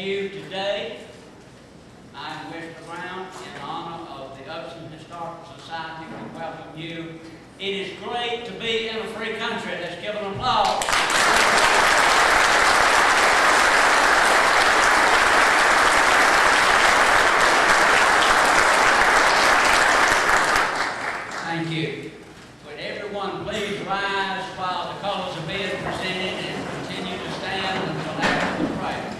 you today. I am Mr. Brown in honor of the Upson Historical Society. We welcome you. It is great to be in a free country. Let's give an applause. Thank you. Would everyone please rise while the colors are being presented and continue to stand until after the prayer.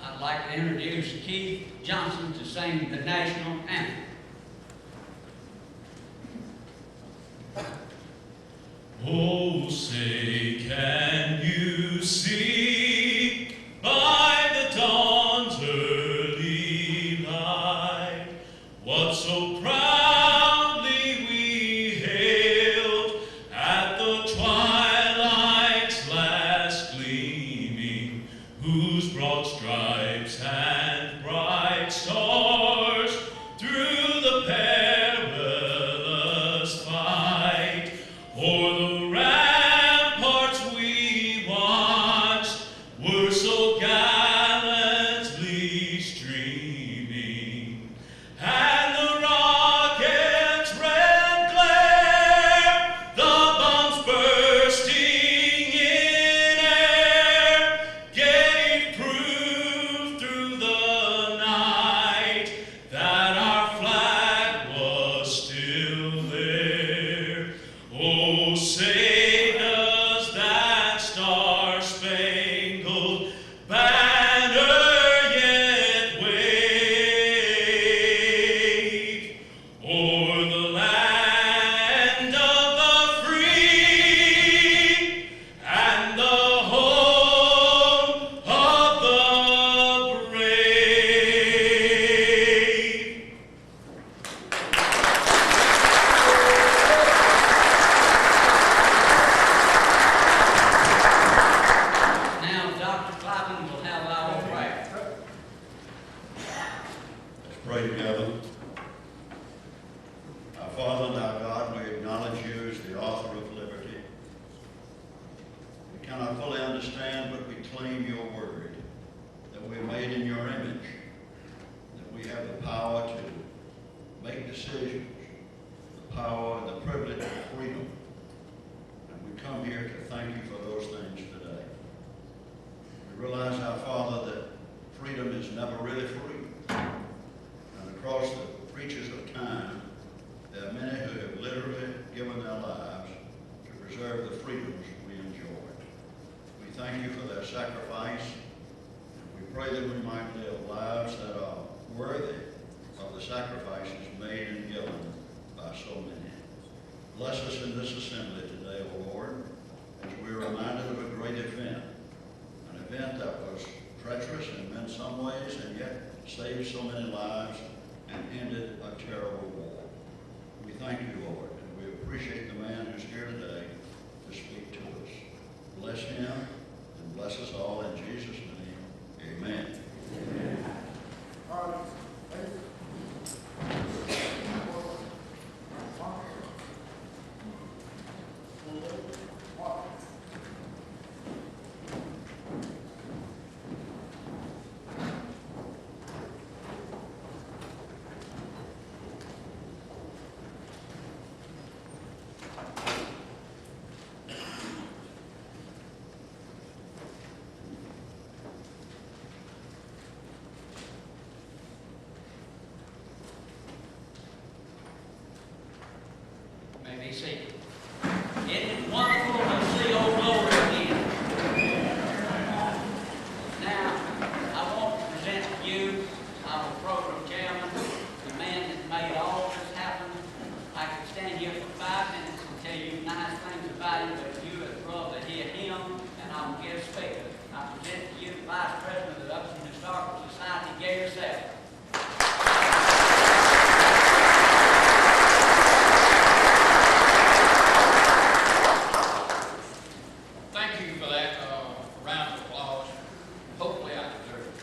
I'd like to introduce Keith Johnson to sing the national anthem. Oh, say, can you see by the dawn's early light what so proudly we hailed at the twilight's last gleaming, whose broad stripes and bright stars through the perilous fight o'er the ramparts we watched were so gallantly streaming, and the rocket's red glare, the bombs bursting in air, gave proof through the night that our flag was still there. Oh, say does that star-spangled banner yet wave o'er the land of the free and the home of the brave? Now, Dr. Clappin will have our prayer. Let's pray together. Our Father and our God, we acknowledge you as the author of liberty. We cannot fully understand, but we claim your word, that we're made in your image, that we have the power to make decisions, the power and the privilege of freedom. And we come here to thank you for those things today. We realize, our Father, that freedom is never really free. And across the reaches of time, there are many who have literally given their lives to preserve the freedoms we enjoy. We thank you for their sacrifice. We pray that we might live lives that are worthy of the sacrifices made and given by so many. Bless us in this assembly today, O Lord, as we are reminded of a great event, an event that was treacherous in some ways and yet saved so many lives and ended a terrible war. We thank you, Lord, and we appreciate the man who's here today to speak to us. Bless him and bless us all in Jesus' name. Amen. Amen. May be seated. It is wonderful to see old glory again. Now, I want to present to you our program chairman, the man that made all this happen. I could stand here for 5 minutes and tell you nice things about him, but you would love to hear him I'm a guest speaker. I present to you the Vice President of the Upson Historical Society, Gay herself. Thank you for that round of applause. Hopefully I deserve it.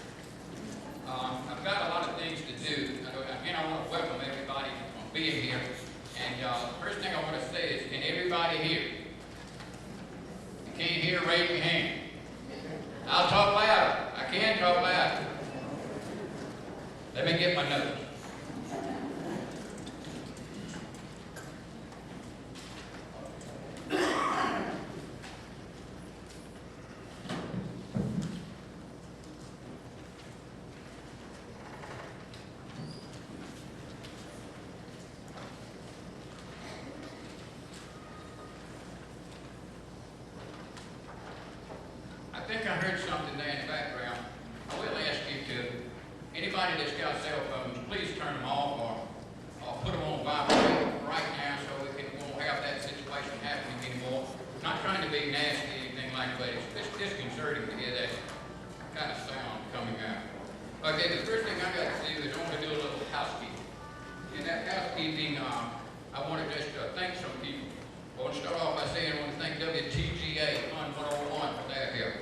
I've got a lot of things to do. Again, I want to welcome everybody for being here. And the first thing I want to say is, can everybody hear? If you can't hear, raise your hand. I'll talk louder. I can talk louder. Let me get my notes. I think I heard something there in the background. I will ask you to, anybody that's got cell phones, please turn them off or put them on vibrate right now so we won't have that situation happening anymore. Not trying to be nasty or anything like that, it's disconcerting to hear that kind of sound coming out. Okay, the first thing I got to do is I want to do a little housekeeping. In that housekeeping, I want to just thank some people. I want to start off by saying I want to thank WTGA Fund 101 for their help.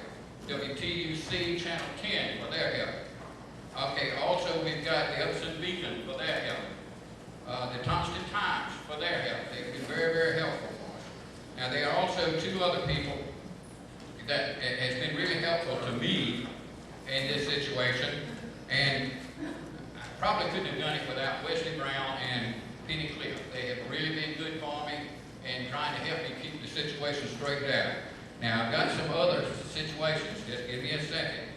WTUC Channel 10 for their help. Okay, also we've got the Upson Beacon for their help. The Thomaston-Times for their help. They've been very, very helpful for us. Now there are also two other people that has been really helpful to me in this situation, and I probably couldn't have done it without Wesley Brown and Penny Cliff. They have really been good for me and trying to help me keep the situation straightened out. Now, I've got some other situations. Just give me a second.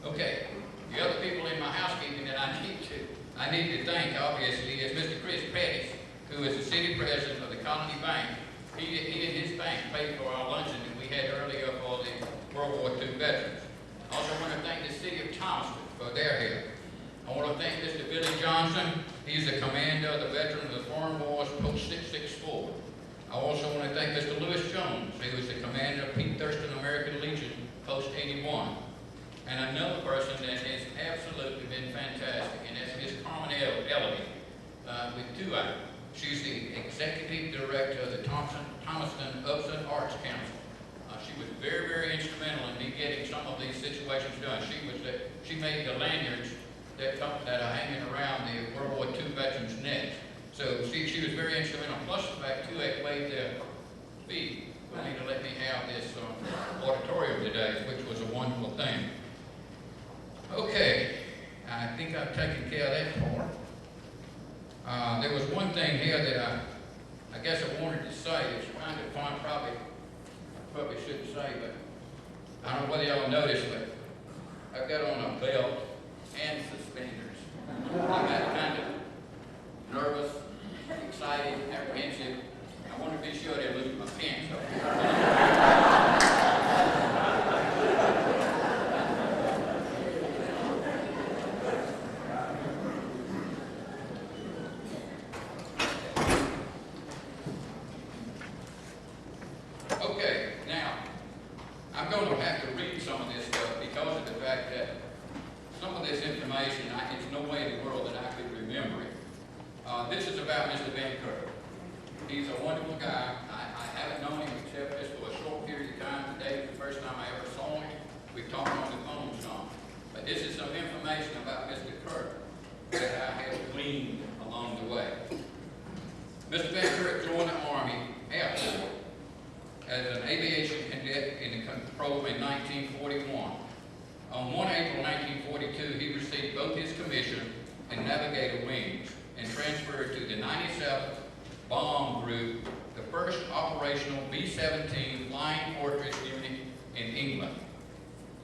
Okay. The other people in my housekeeping that I need to thank, obviously, is Mr. Chris Pettis, who is the city president of the Colony Bank. He and his bank paid for our luncheon that we had earlier for the World War II veterans. I also want to thank the city of Thomaston for their help. I want to thank Mr. Billy Johnson. He's the commander of the Veteran of the Foreign Wars, Post 664. I also want to thank Mr. Lewis Jones, who is the commander of Pete Thurston American Legion, Post 81. And another person that has absolutely been fantastic, and that's Ms. Carmen Ellaby, with two items. She's the executive director of the Thomaston-Upson Arts Council. She was very, very instrumental in me getting some of these situations done. She made the lanyards that are hanging around the World War II veterans' necks. So she was very instrumental. Plus the fact too, they waived their fee for me to let me have this auditorium today, which was a wonderful thing. Okay, I think I've taken care of that part. There was one thing here that I guess I wanted to say. It's kind of fun, probably shouldn't say, but I don't know whether y'all noticed, but I've got on a belt and suspenders. I got kind of nervous, excited, apprehensive. I want to be sure they lose my pants off. Okay, now, I'm going to have to read some of this stuff because of the fact that some of this information, it's no way in the world that I could remember it. This is about Mr. Ben Kirk. He's a wonderful guy. I haven't known him except just for a short period of time. Today was the first time I ever saw him. We've talked on the phone some. But this is some information about Mr. Kirk that I have gleaned along the way. Mr. Ben Kirk joined the Army Air Force as an aviation cadet in the program in 1941. On 1 April 1942, he received both his commission and navigator wings and transferred to the 97th Bomb Group, the first operational B-17 Flying Fortress unit in England.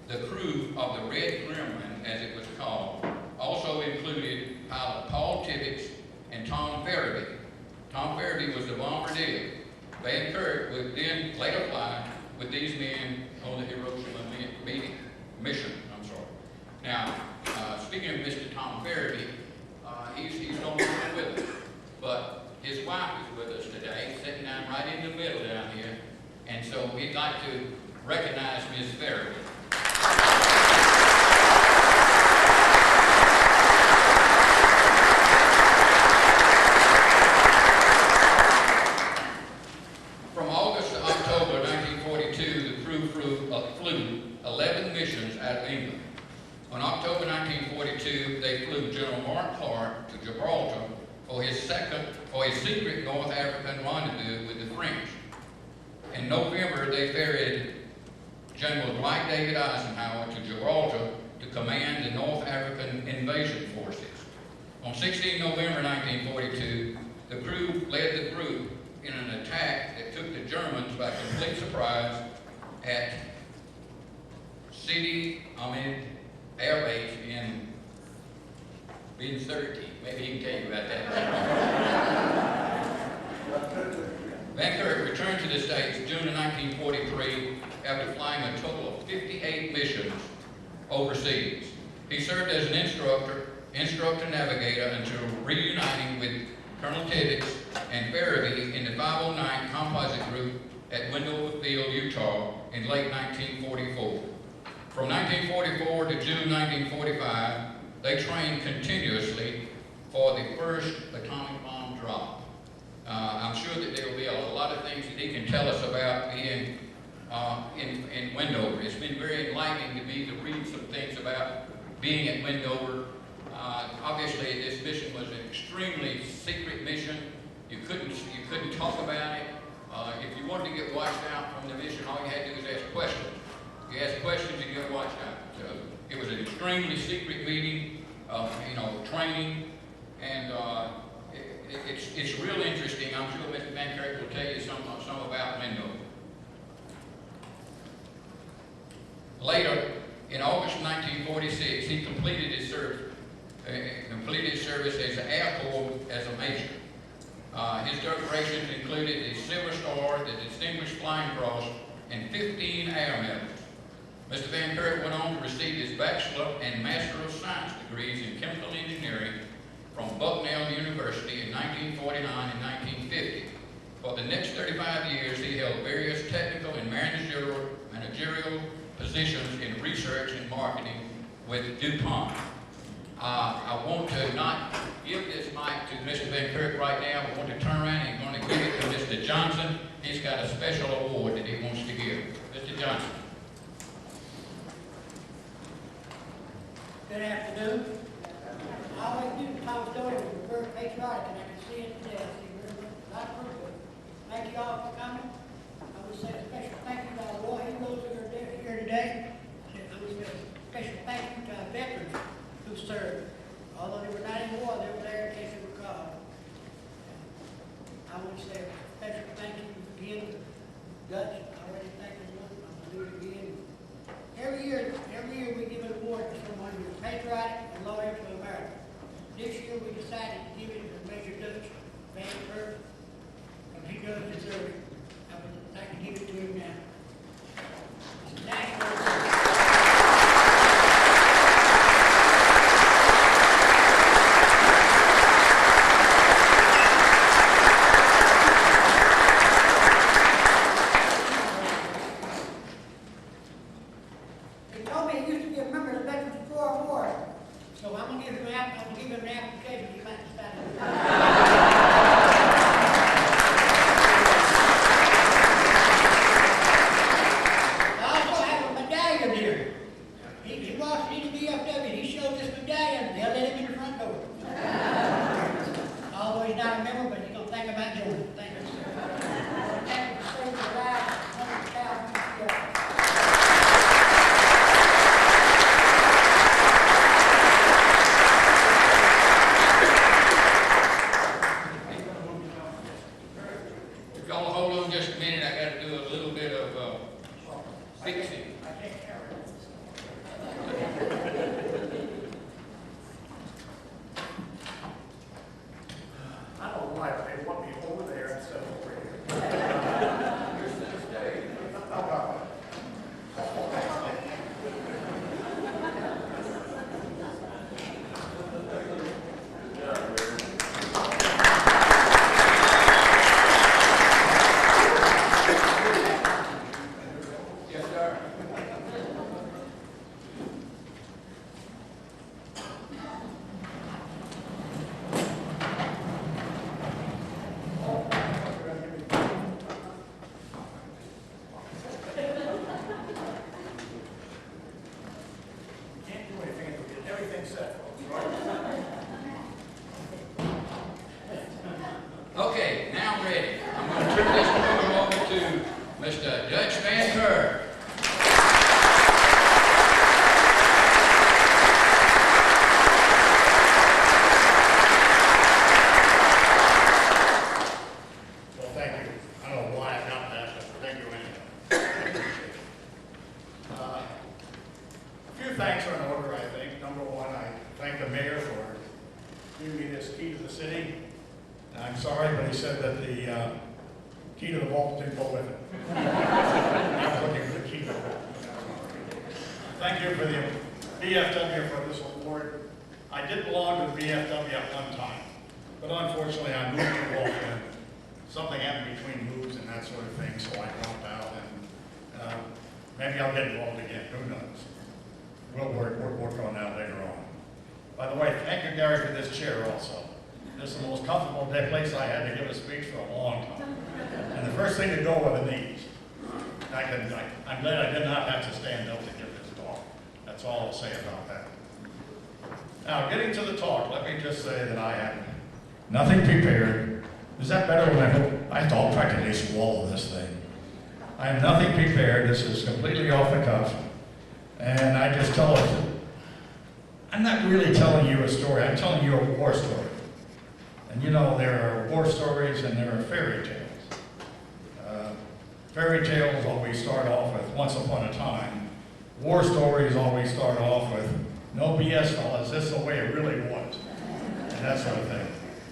The crew of the Red Gremlin, as it was called, also included pilot Paul Tibbets and Tom Farraby. Tom Farraby was the bombardier. Van Kirk would then later fly with these men on the Hiroshima mission. Now, speaking of Mr. Mr. Tom Farraby. He's no longer with us, but his wife is with us today, sitting down right in the middle down here, and so we'd like to recognize Ms. Farraby. From August to October 1942, the crew flew 11 missions out of England. On October 1942, they flew General Mark Clark to Gibraltar for his secret North African rendezvous with the French. In November, they ferried General Dwight David Eisenhower to Gibraltar to command the North African invasion forces. On 16 November 1942, the crew led the group in an attack that took the Germans by complete surprise at Sidi Ahmed Air Base in Bin Surrey. Maybe he can tell you about that. Van Kirk returned to the States June of 1943 after flying a total of 58 missions overseas. He served as an instructor navigator until reuniting with Colonel Tibbetts and Farraby in the 509 Composite Group at Wendover Field, Utah in late 1944. From 1944 to June 1945, they trained continuously for the first atomic bomb drop. I'm sure that there will be a lot of things that he can tell us about being in Wendover. It's been very enlightening to me to read some things about being at Wendover. Obviously, this mission was an extremely secret mission. You couldn't talk about it. If you wanted to get watched out from the mission, all you had to do was ask questions. You ask questions and you get watched out. So it was an extremely secret meeting, training, and it's real interesting. I'm sure Mr. Van Kirk will tell you some about Wendover. Later, in August 1946, he completed his service as an Air Corps as a major. His decorations included the Silver Star, the Distinguished Flying Cross, and 15 air medals. Mr. Van Kirk went on to receive his Bachelor and Master of Science degrees in Chemical Engineering from Bucknell University in 1949 and 1950. For the next 35 years, he held various technical and managerial positions in research and marketing with DuPont. I want to not give this mic to Mr. Van Kirk right now. I want to turn around and I'm going to give it to Mr. Johnson. He's got a special award that he wants to give. Mr. Johnson. Good afternoon. I always knew the Tom story was very patriotic, and I can see it today. I see very much a lot of proof of it. Thank you all for coming. I would say a special thank you to our war heroes who are here today. I would say a special thank you to our veterans who served. Although they were not in war, they were there in case they were called. I want to say a special thank you again to Dutch. I already thanked him once. I'm going to do it again. Every year we give an award to someone who is patriotic and loyal to America. This year we decided to give it to Major Dutch Van Kirk, and he does deserve it. I would like to give it to him now. It's a national. giving me this key to the city. And I'm sorry, but he said that the key to the vault didn't go with it. I was looking for the key to the vault. Thank you for the BFW for this award. I did belong to the BFW at one time, but unfortunately I moved to Walton. Something happened between moves and that sort of thing, so I dropped out, and maybe I'll get involved again, who knows. We'll work on that later on. By the way, thank you, Gary, for this chair also. This is the most comfortable place I had to give a speech for a long time. And the first thing to go were the knees. I'm glad I did not have to stand up to give this talk. That's all I'll say about that. Now, getting to the talk, let me just say that I have nothing prepared. Is that better than I thought practically swallow this thing? I have nothing prepared. This is completely off the cuff. And I just tell it. I'm not really telling you a story. I'm telling you a war story. And you know, there are war stories and there are fairy tales. Fairy tales always start off with once upon a time. War stories always start off with no BS, fellas, this is the way it really was. And that sort of thing.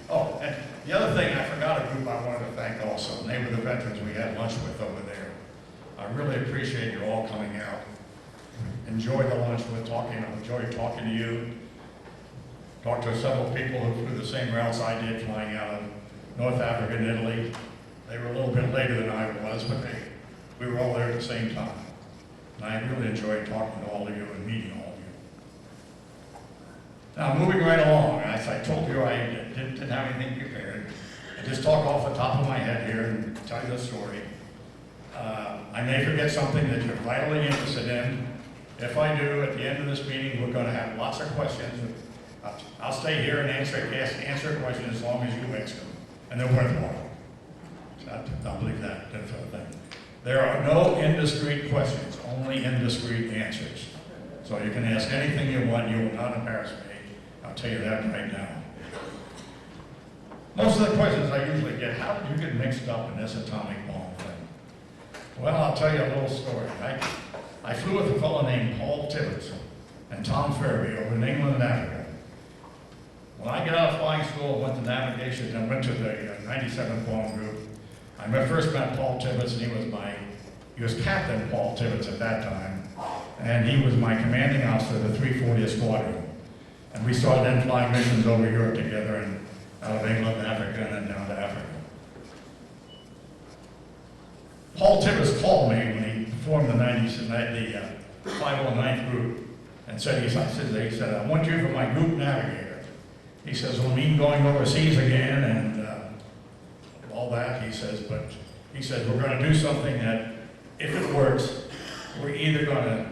Oh, and the other thing, I forgot a group I wanted to thank also. And they were the veterans we had lunch with over there. I really appreciate you all coming out. Enjoyed the lunch with talking. I enjoyed talking to you. Talked to several people who flew the same routes I did, flying out of North Africa and Italy. They were a little bit later than I was, but we were all there at the same time. And I really enjoyed talking to all of you and meeting all of you. Now, moving right along, as I told you, I didn't have anything prepared. I just talk off the top of my head here and tell you the story. I may forget something that you're vitally interested in. If I do, at the end of this meeting, we're going to have lots of questions. I'll stay here and answer a question as long as you ask them, and they're worthwhile. I'll believe that sort of thing. There are no indiscreet questions, only indiscreet answers. So you can ask anything you want, you will not embarrass me. I'll tell you that right now. Most of the questions I usually get, how did you get mixed up in this atomic bomb thing? Well, I'll tell you a little story. I flew with a fellow named Paul Tibbetts and Tom Ferry over in England and Africa. When I got out of flying school, went to navigation and went to the 97th Bomb Group. I first met Paul Tibbetts, and he was Captain Paul Tibbetts at that time, and he was my commanding officer of the 340th Squadron. And we started then flying missions over Europe together, and out of England and Africa, and then down to Africa. Paul Tibbetts called me when he formed the 509th Group, and said, he said, I want you for my group navigator. He says, we'll mean going overseas again, and all that, he says, but he says, we're going to do something that, if it works, we're either going to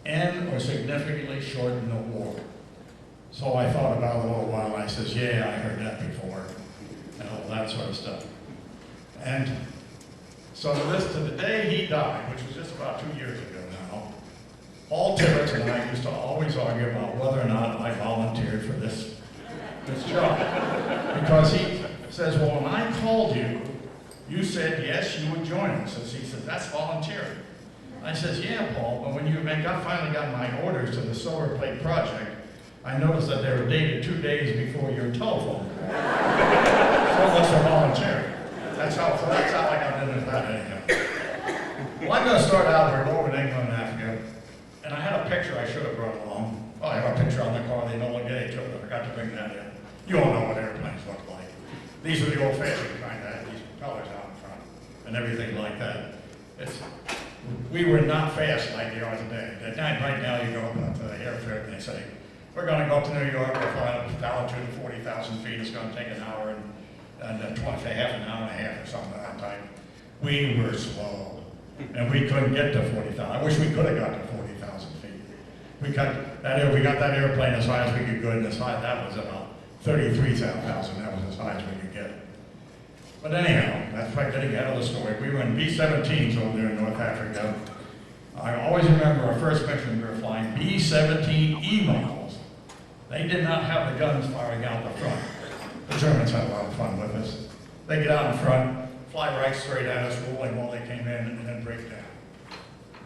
end or significantly shorten the war. So I thought about it a little while, and I says, yeah, I heard that before, and all that sort of stuff. And so to the day he died, which was just about 2 years ago now, Paul Tibbetts and I used to always argue about whether or not I volunteered for this job. Because he says, well, when I called you, you said yes, you would join us. And he said, that's volunteering. I says, yeah, Paul, but when finally got my orders to the Silver Plate Project, I noticed that they were dated 2 days before your telephone. So much for volunteering. That's how I got into that anyhow. Well, I'm going to start out here over in England and Africa, and I had a picture I should have brought along. Oh, I have a picture on the car of the Enola Gay, too. I forgot to bring that in. You all know what airplanes look like. These are the old-fashioned kind that had these propellers out in front and everything like that. We were not fast like they are today. Right now, you go up to the airfield and they say, we're going to go up to New York, we're flying up to altitude of 40,000 feet, it's going to take an hour and half an hour and a half or something like that type. We were slow, and we couldn't get to 40,000. I wish we could have got to 40,000 feet. We got that airplane as high as we could go, and that was about 33,000. That was as high as we could get. But anyhow, that's right, getting out of the story. We were in B-17s over there in North Africa. I always remember our first mission, we were flying B-17E models. They did not have the guns firing out the front. The Germans had a lot of fun with us. They get out in front, fly right straight at us, rolling while they came in, and then break down.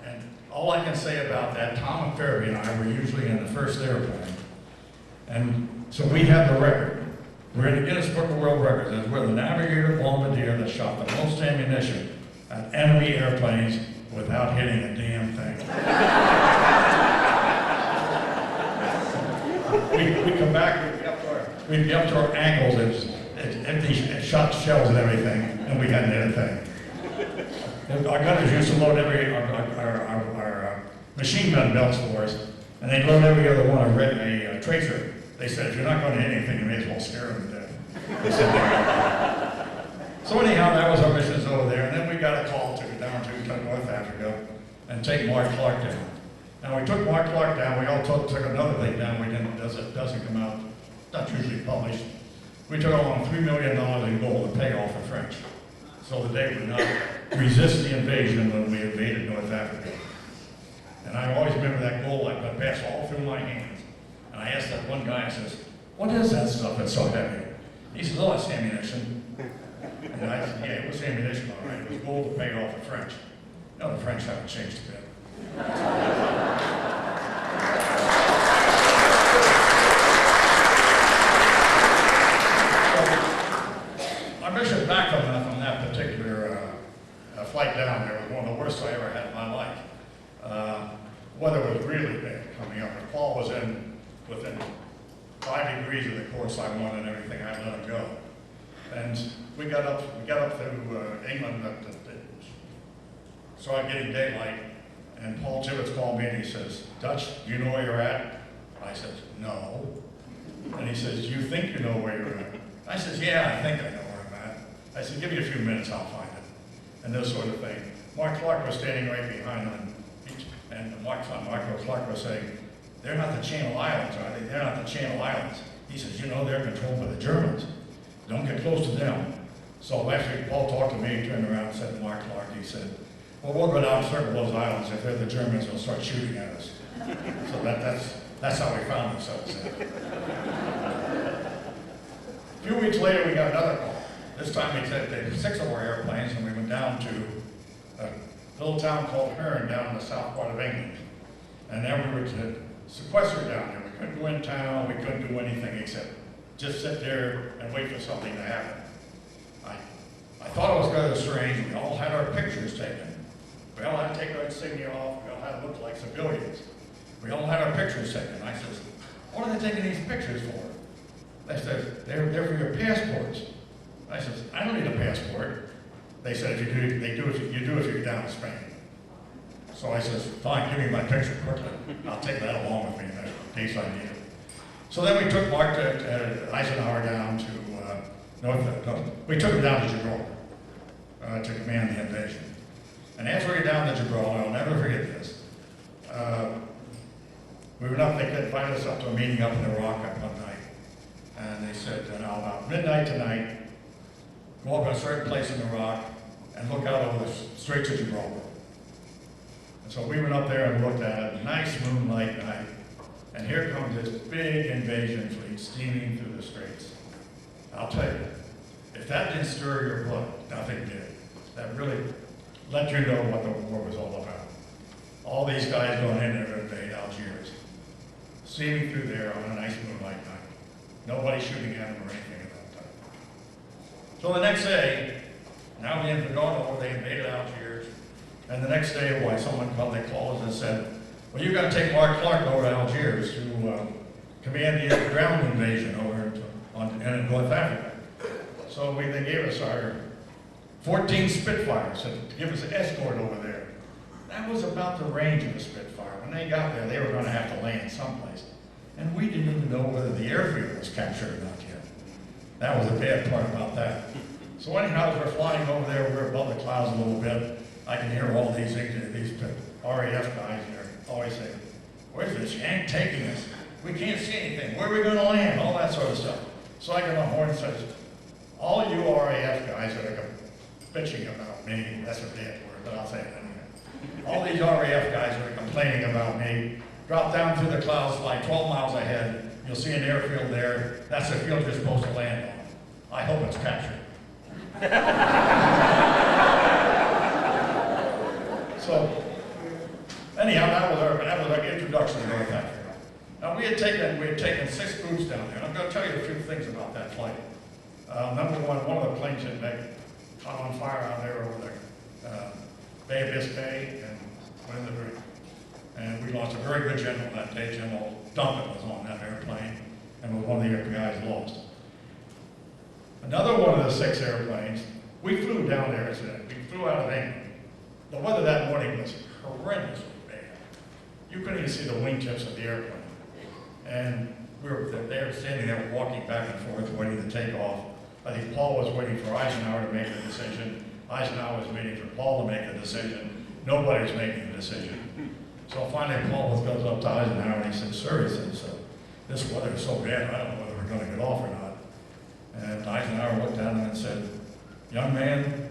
And all I can say about that, Tom and Ferry and I were usually in the first airplane. And so we had the record. We're in the Guinness Book of World Records, as we're the navigator bombardier that shot the most ammunition at enemy airplanes without hitting a damn thing. we come back, we'd be up to our ankles and empty shot shells and everything, and we hadn't hit a thing. Our gunners used to load our machine gun belts for us, and they'd load every other one a tracer. They said, if you're not going to hit anything, you may as well scare them to death. They said, so anyhow, that was our missions over there, and then we got a call to go down to North Africa and take Mark Clark down. Now, we took Mark Clark down, we all took another thing down, doesn't come out, not usually published. We took along $3 million in gold to pay off the French, so that they would not resist the invasion when we invaded North Africa. And I always remember that gold, I passed all through my hands. And I asked that one guy, I says, what is that stuff that's so heavy? He says, oh, it's ammunition. And I said, yeah, it was ammunition, all right. It was gold to pay off the French. No, the French haven't changed a bit. So, our mission back from that particular flight down there was one of the worst I ever had in my life. Weather was really bad coming up. And Paul was within 5 degrees of the course I wanted and everything. I let him go. And we got up through England. Started getting daylight, and Paul Tibbets called me and he says, Dutch, do you know where you're at? I said, no. And he says, do you think you know where you're at? I says, yeah, I think I know where I'm at. I said, give me a few minutes, I'll find it. And this sort of thing. Mark Clark was standing right behind him, and Mark Clark was saying, they're not the Channel Islands, are they? They're not the Channel Islands. He says, you know, they're controlled by the Germans. Don't get close to them. So after Paul talked to me, he turned around and said to Mark Clark, he said, well, we'll go down and circle those islands. If they're the Germans, they'll start shooting at us. So that's how we found ourselves there. A few weeks later, we got another call. This time we took 6 of our airplanes and we went down to a little town called Herne down in the south part of England. And then we were sequestered down there. We couldn't go in town, we couldn't do anything except just sit there and wait for something to happen. I thought it was kind of strange. We all had our pictures taken. We all had to take our insignia off. We all had to look like civilians. We all had our pictures taken. I says, what are they taking these pictures for? They said, they're for your passports. I says, I don't need a passport. They said, if you do, you do if you're down in Spain. So I says, fine, give me my picture quickly. I'll take that along with me in case I need it. So then we took Mark Eisenhower down to we took him down to Gibraltar to command the invasion. And after we got down to Gibraltar, I'll never forget this. We went up, they invited us up to a meeting up in Iraq up one night. And they said, now about midnight tonight, go up to a certain place in Iraq and look out over the Straits of Gibraltar. And so we went up there and looked at it, nice moonlight night. And here comes this big invasion fleet steaming through the Straits. I'll tell you, if that didn't stir your blood, nothing did. That really let you know what the war was all about. All these guys going in there to invade Algiers, steaming through there on a nice moonlight night. Nobody shooting at them or anything at that time. So the next day, now they've gone over, they invaded Algiers, and the next day, someone called, they called us and said, well, you've got to take Mark Clark over to Algiers to command the ground invasion over in North Africa. So they gave us our 14 Spitfires to give us an escort over there. That was about the range of the Spitfire. When they got there, they were going to have to land someplace. And we didn't even know whether the airfield was captured or not yet. That was the bad part about that. So anyhow, as we're flying over there, we're above the clouds a little bit. I can hear all these RAF guys there always saying, where's this yank taking us? We can't see anything. Where are we going to land? All that sort of stuff. So I get on board and says, all you RAF guys that are bitching about me, that's a bad word, but I'll say it anyway. All these RAF guys that are complaining about me, drop down through the clouds, fly 12 miles ahead. You'll see an airfield there. That's the field you're supposed to land on. I hope it's captured. So, anyhow, that was our introduction to North Africa. Now, we had taken 6 groups down there. I'm going to tell you a few things about that flight. Number one of the planes had been caught on fire out there over the Bay of Biscay and went in the drink. And we lost a very good general that day. General Duncan was on that airplane and was one of the guys lost. Another one of the 6 airplanes, we flew down there, we flew out of England. The weather that morning was horrendously bad. You couldn't even see the wingtips of the airplane. And they were standing there walking back and forth, waiting to take off. I think Paul was waiting for Eisenhower to make the decision. Eisenhower was waiting for Paul to make the decision. Nobody was making the decision. So finally, Paul goes up to Eisenhower and he said, "Sir," he says, "this weather is so bad, I don't know whether we're going to get off or not." And Eisenhower looked at him and said, "Young man,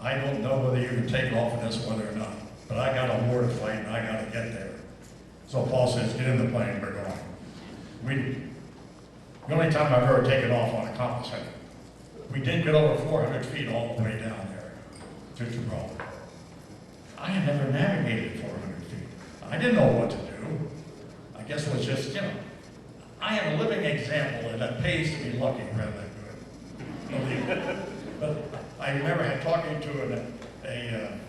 I don't know whether you can take off in this weather or not, but I got a war to fight and I got to get there." So Paul says, "Get in the plane, we're going." The only time I've ever taken off on a compass head, we did get over 400 feet all the way down there to Gibraltar. I had never navigated 400 feet. I didn't know what to do. I guess it was just, I am a living example that it pays to be lucky rather than good. But I remember talking to a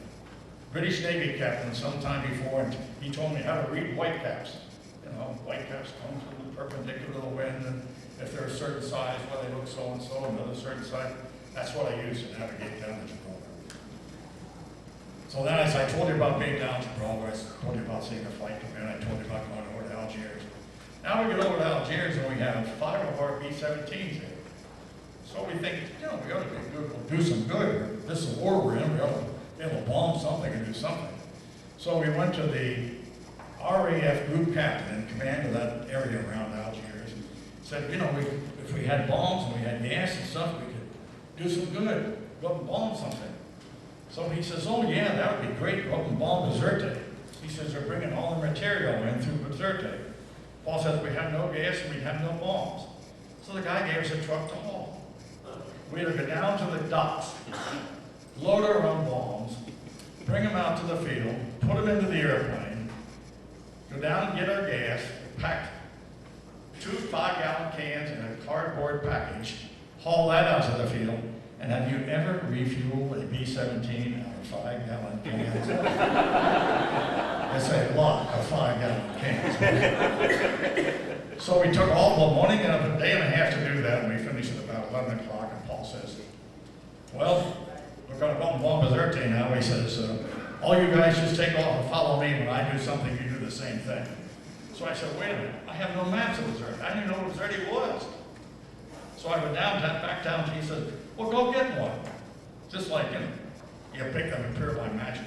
British Navy captain sometime before, and he told me how to read whitecaps. Whitecaps come from the perpendicular to the wind, and if they're a certain size, well, they look so and so, another certain size. That's what I use to navigate down to Gibraltar. So then, as I told you about being down to Gibraltar, I told you about seeing the flight come in, I told you about going over to Algiers. Now we get over to Algiers and we have 5 of our B-17s there. So we think, we ought to be good, we'll do some good. This is a war we're in, we ought to be able to bomb something and do something. So we went to the RAF group captain in command of that area around Algiers and said, if we had bombs and we had gas and stuff, we could do some good, go up and bomb something. So he says, "Oh yeah, that would be great, go up and bomb Bizerte." He says, "They're bringing all the material in through Bizerte." Paul says, "We have no gas and we have no bombs." So the guy gave us a truck to haul. We had to go down to the docks, load our own bombs, bring them out to the field, put them into the airplane, go down and get our gas, pack 2 5-gallon cans in a cardboard package, haul that out to the field. And have you ever refueled a B-17 out of 5-gallon cans? It's a lot of 5-gallon cans. So we took all the morning and a day and a half to do that, and we finished at about 11 o'clock, and Paul says, "Well, we're going to go and bomb Bizerte now." He says, "All you guys just take off and follow me. When I do something, you do the same thing." So I said, "Wait a minute, I have no maps of Bizerte. I didn't know what Bizerte was." So I went back down to, he said, "Well, go get one." Just like, you pick them and appear by magic.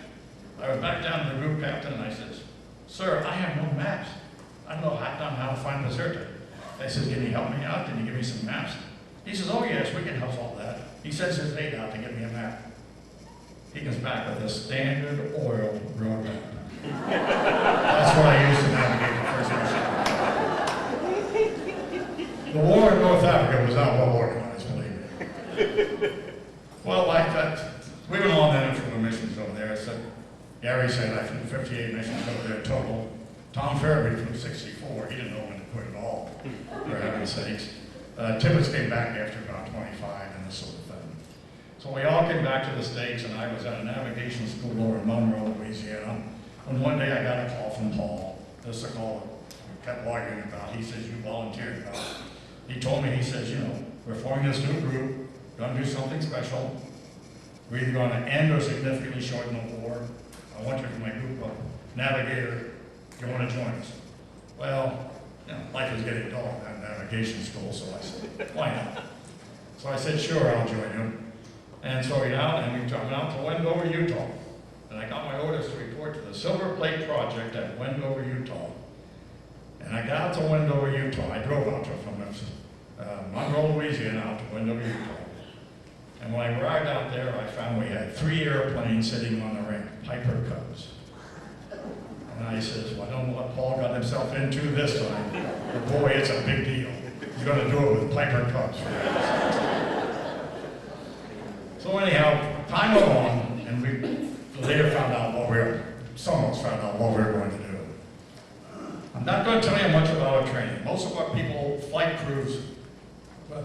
I went back down to the group captain and I says, "Sir, I have no maps. I don't know how to find Bizerte." I says, "Can you help me out? Can you give me some maps?" He says, "Oh yes, we can help all that." He sends his aide out to get me a map. He comes back with a Standard Oil road map. That's what I used to navigate the first mission. The war in North Africa was not well organized, believe me. Well, we went on then for the missions over there. Gary said I flew 58 missions over there total. Tom Farabee flew 64. He didn't know when to quit at all, for heaven's sakes. Tibbetts came back after about 25 and this sort of thing. So we all came back to the States, and I was at a navigation school over in Monroe, Louisiana. And one day I got a call from Paul. This is a call we kept arguing about. He says, "You volunteered about it." He told me, he says, "We're forming this new group, going to do something special. We're either going to end or significantly shorten the war. I want you for my group of navigator. You want to join us?" Well, life was getting dull at navigation school, so I said, "Why not?" So I said, "Sure, I'll join you." And so we went out to Wendover, Utah. And I got my orders to report to the Silver Plate Project at Wendover, Utah. And I got out to Wendover, Utah. I drove out from Monroe, Louisiana, out to Wendover, Utah. And when I arrived out there, I found we had 3 airplanes sitting on the ramp, Piper Cubs. And I says, "Well, I don't know what Paul got himself into this time, but boy, it's a big deal. He's going to do it with Piper Cubs." So anyhow, time went on, and we later found out some of us found out what we were going to do. I'm not going going to tell you much about our training. Most of our people,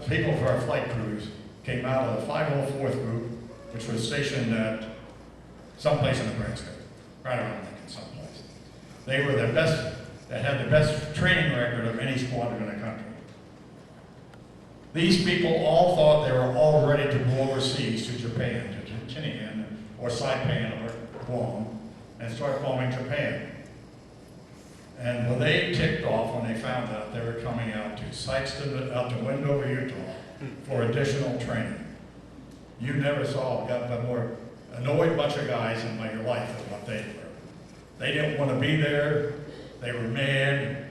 people for our flight crews came out of the 504th group, which was stationed at someplace in Nebraska, right around Lincoln, someplace. They were the best, that had the best training record of any squadron in the country. These people all thought they were all ready to go overseas to Japan, to Tinian, or Saipan, or Guam, and start bombing Japan. And when they ticked off, when they found out they were coming out to Sikeston, out to Wendover, Utah, for additional training. You never saw a more annoyed bunch of guys in your life than what they were. They didn't want to be there. They were mad.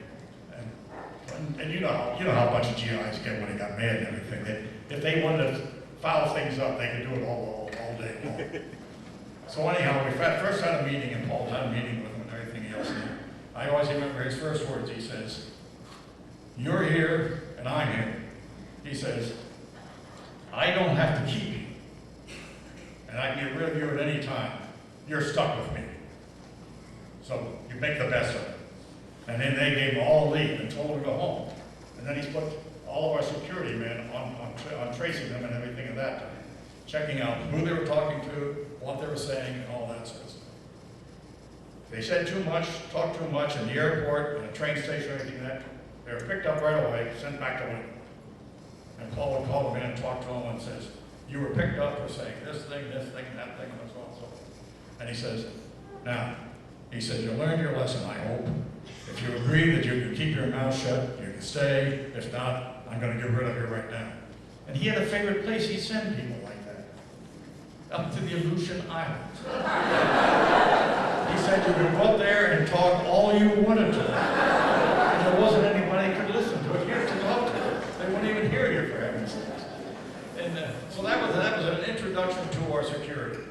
And you know how a bunch of GIs get when they got mad and everything. If they wanted to foul things up, they could do it all day long. So anyhow, we first had a meeting, and Paul had a meeting with him and everything else. And I always remember his first words. He says, "You're here and I'm here." He says, "I don't have to keep you, and I can get rid of you at any time. You're stuck with me. So you make the best of it." And then they gave them all leave and told them to go home. And then he put all of our security men on tracing them and everything at that time, checking out who they were talking to, what they were saying, and all that sort of stuff. They said too much, talked too much in the airport, in a train station, everything like that. They were picked up right away, sent back to Lincoln. And Paul would call them in and talk to them and says, "You were picked up for saying this thing, that thing, and so on and so forth." And he says, "Now," he said, "you learned your lesson, I hope. If you agree that you can keep your mouth shut, you can stay. If not, I'm going to get rid of you right now." And he had a favorite place he'd send people like that, up to the Aleutian Islands. He said you could go up there and talk all you wanted to. And there wasn't anybody who could listen to it. You had to talk to them. They wouldn't even hear you, for heaven's sakes. And so that was an introduction to our security.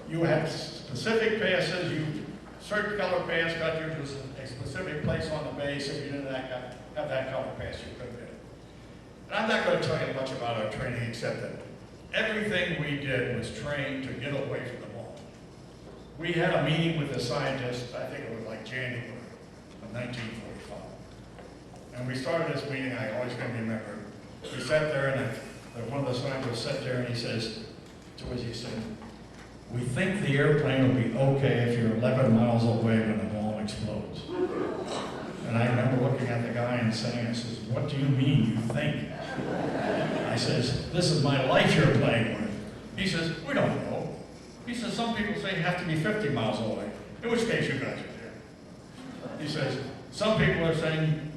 You had specific passes. Certain color pass got you to a specific place on the base. If you didn't have that color pass, you couldn't get it. And I'm not going to tell you much about our training, except that everything we did was trained to get away from the bomb. We had a meeting with the scientists, I think it was like January of 1945. And we started this meeting, I always can remember. We sat there, and one of the scientists sat there, and he says to us, he said, "We think the airplane will be okay if you're 11 miles away when the bomb explodes." And I remember looking at the guy and saying, I says, "What do you mean you think?" I says, "This is my life you're playing with." He says, "We don't know." He says, "Some people say you have to be 50 miles away, in which case you guys are there." He says, "Some people are saying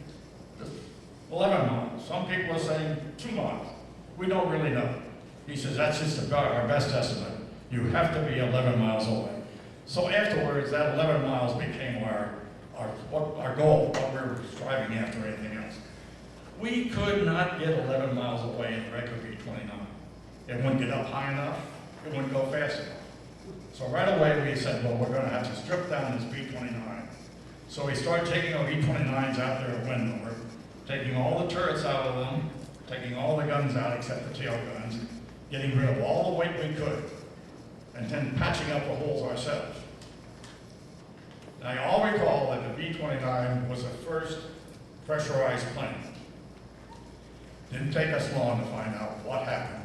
11 miles. Some people are saying 2 miles. We don't really know." He says, "That's just about our best estimate. You have to be 11 miles away." So afterwards, that 11 miles became our goal, what we were striving after, anything else. We could not get 11 miles away in the regular B-29. It wouldn't get up high enough. It wouldn't go fast enough. So right away we said, well, we're going to have to strip down this B-29. So we started taking our B-29s out there at Wendover, taking all the turrets out of them, taking all the guns out except the tail guns, getting rid of all the weight we could, and then patching up the holes ourselves. Now, you all recall that the B-29 was the first pressurized plane. Didn't take us long to find out what happened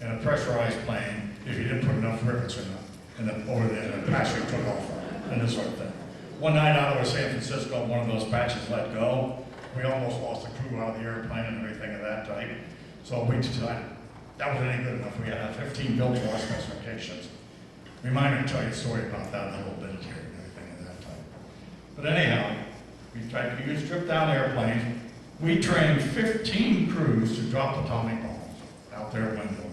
in a pressurized plane if you didn't put enough rivets over there and the patching took off and this sort of thing. One night out of San Francisco, one of those patches let go. We almost lost the crew out of the airplane and everything of that type. So we decided that wasn't any good enough. We had 15 built to our specifications. Remind me to tell you a story about that in a little bit here and everything at that time. But anyhow, we tried to strip down airplanes. We trained 15 crews to drop atomic bombs out there at Wendover.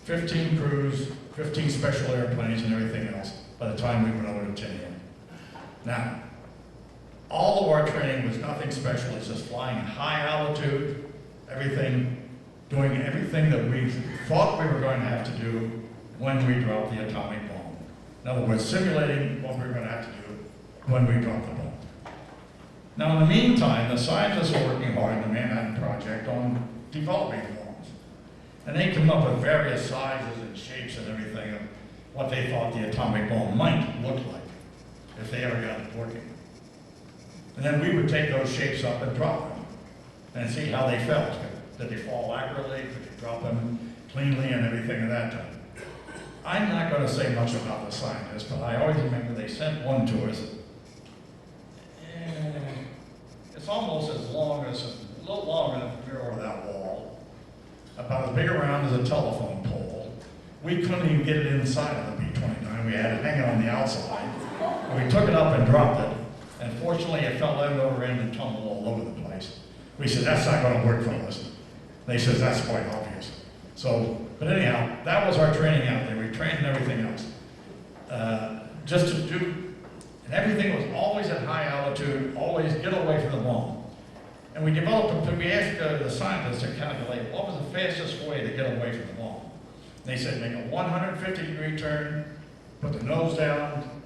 15 crews, 15 special airplanes and everything else by the time we went over to Tinian. Now, all of our training was nothing special. It's just flying in high altitude, doing everything that we thought we were going to have to do when we dropped the atomic bomb. In other words, simulating what we were going to have to do when we dropped the bomb. Now, in the meantime, the scientists are working hard in the Manhattan Project on developing bombs. And they come up with various sizes and shapes and everything of what they thought the atomic bomb might look like if they ever got it working. And then we would take those shapes up and drop them and see how they felt. Did they fall accurately? Could they drop them cleanly and everything of that time? I'm not going to say much about the scientists, but I always remember they sent one to us. And it's almost as long as, a little longer than the mirror of that wall, about as big around as a telephone pole. We couldn't even get it inside of the B-29. We had it hanging on the outside. And we took it up and dropped it. And fortunately, it fell end over end and tumbled all over the place. We said, that's not going to work for us. They said, that's quite obvious. So, but anyhow, that was our training out there. We trained and everything else. Just to do, and everything was always at high altitude, always get away from the bomb. And we developed, we asked the scientists to calculate what was the fastest way to get away from the bomb. They said make a 150-degree turn, put the nose down,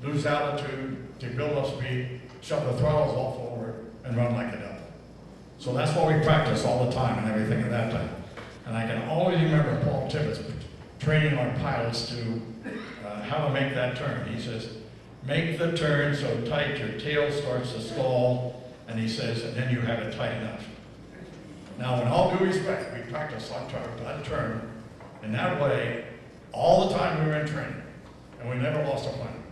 lose altitude, to build up speed, shove the throttles off forward, and run like a devil. So that's what we practiced all the time and everything at that time. And I can always remember Paul Tibbets training our pilots to how to make that turn. He says, make the turn so tight your tail starts to stall, and he says, and then you have it tight enough. Now, in all due respect, we practiced that turn in that way all the time we were in training, and we never lost a plane.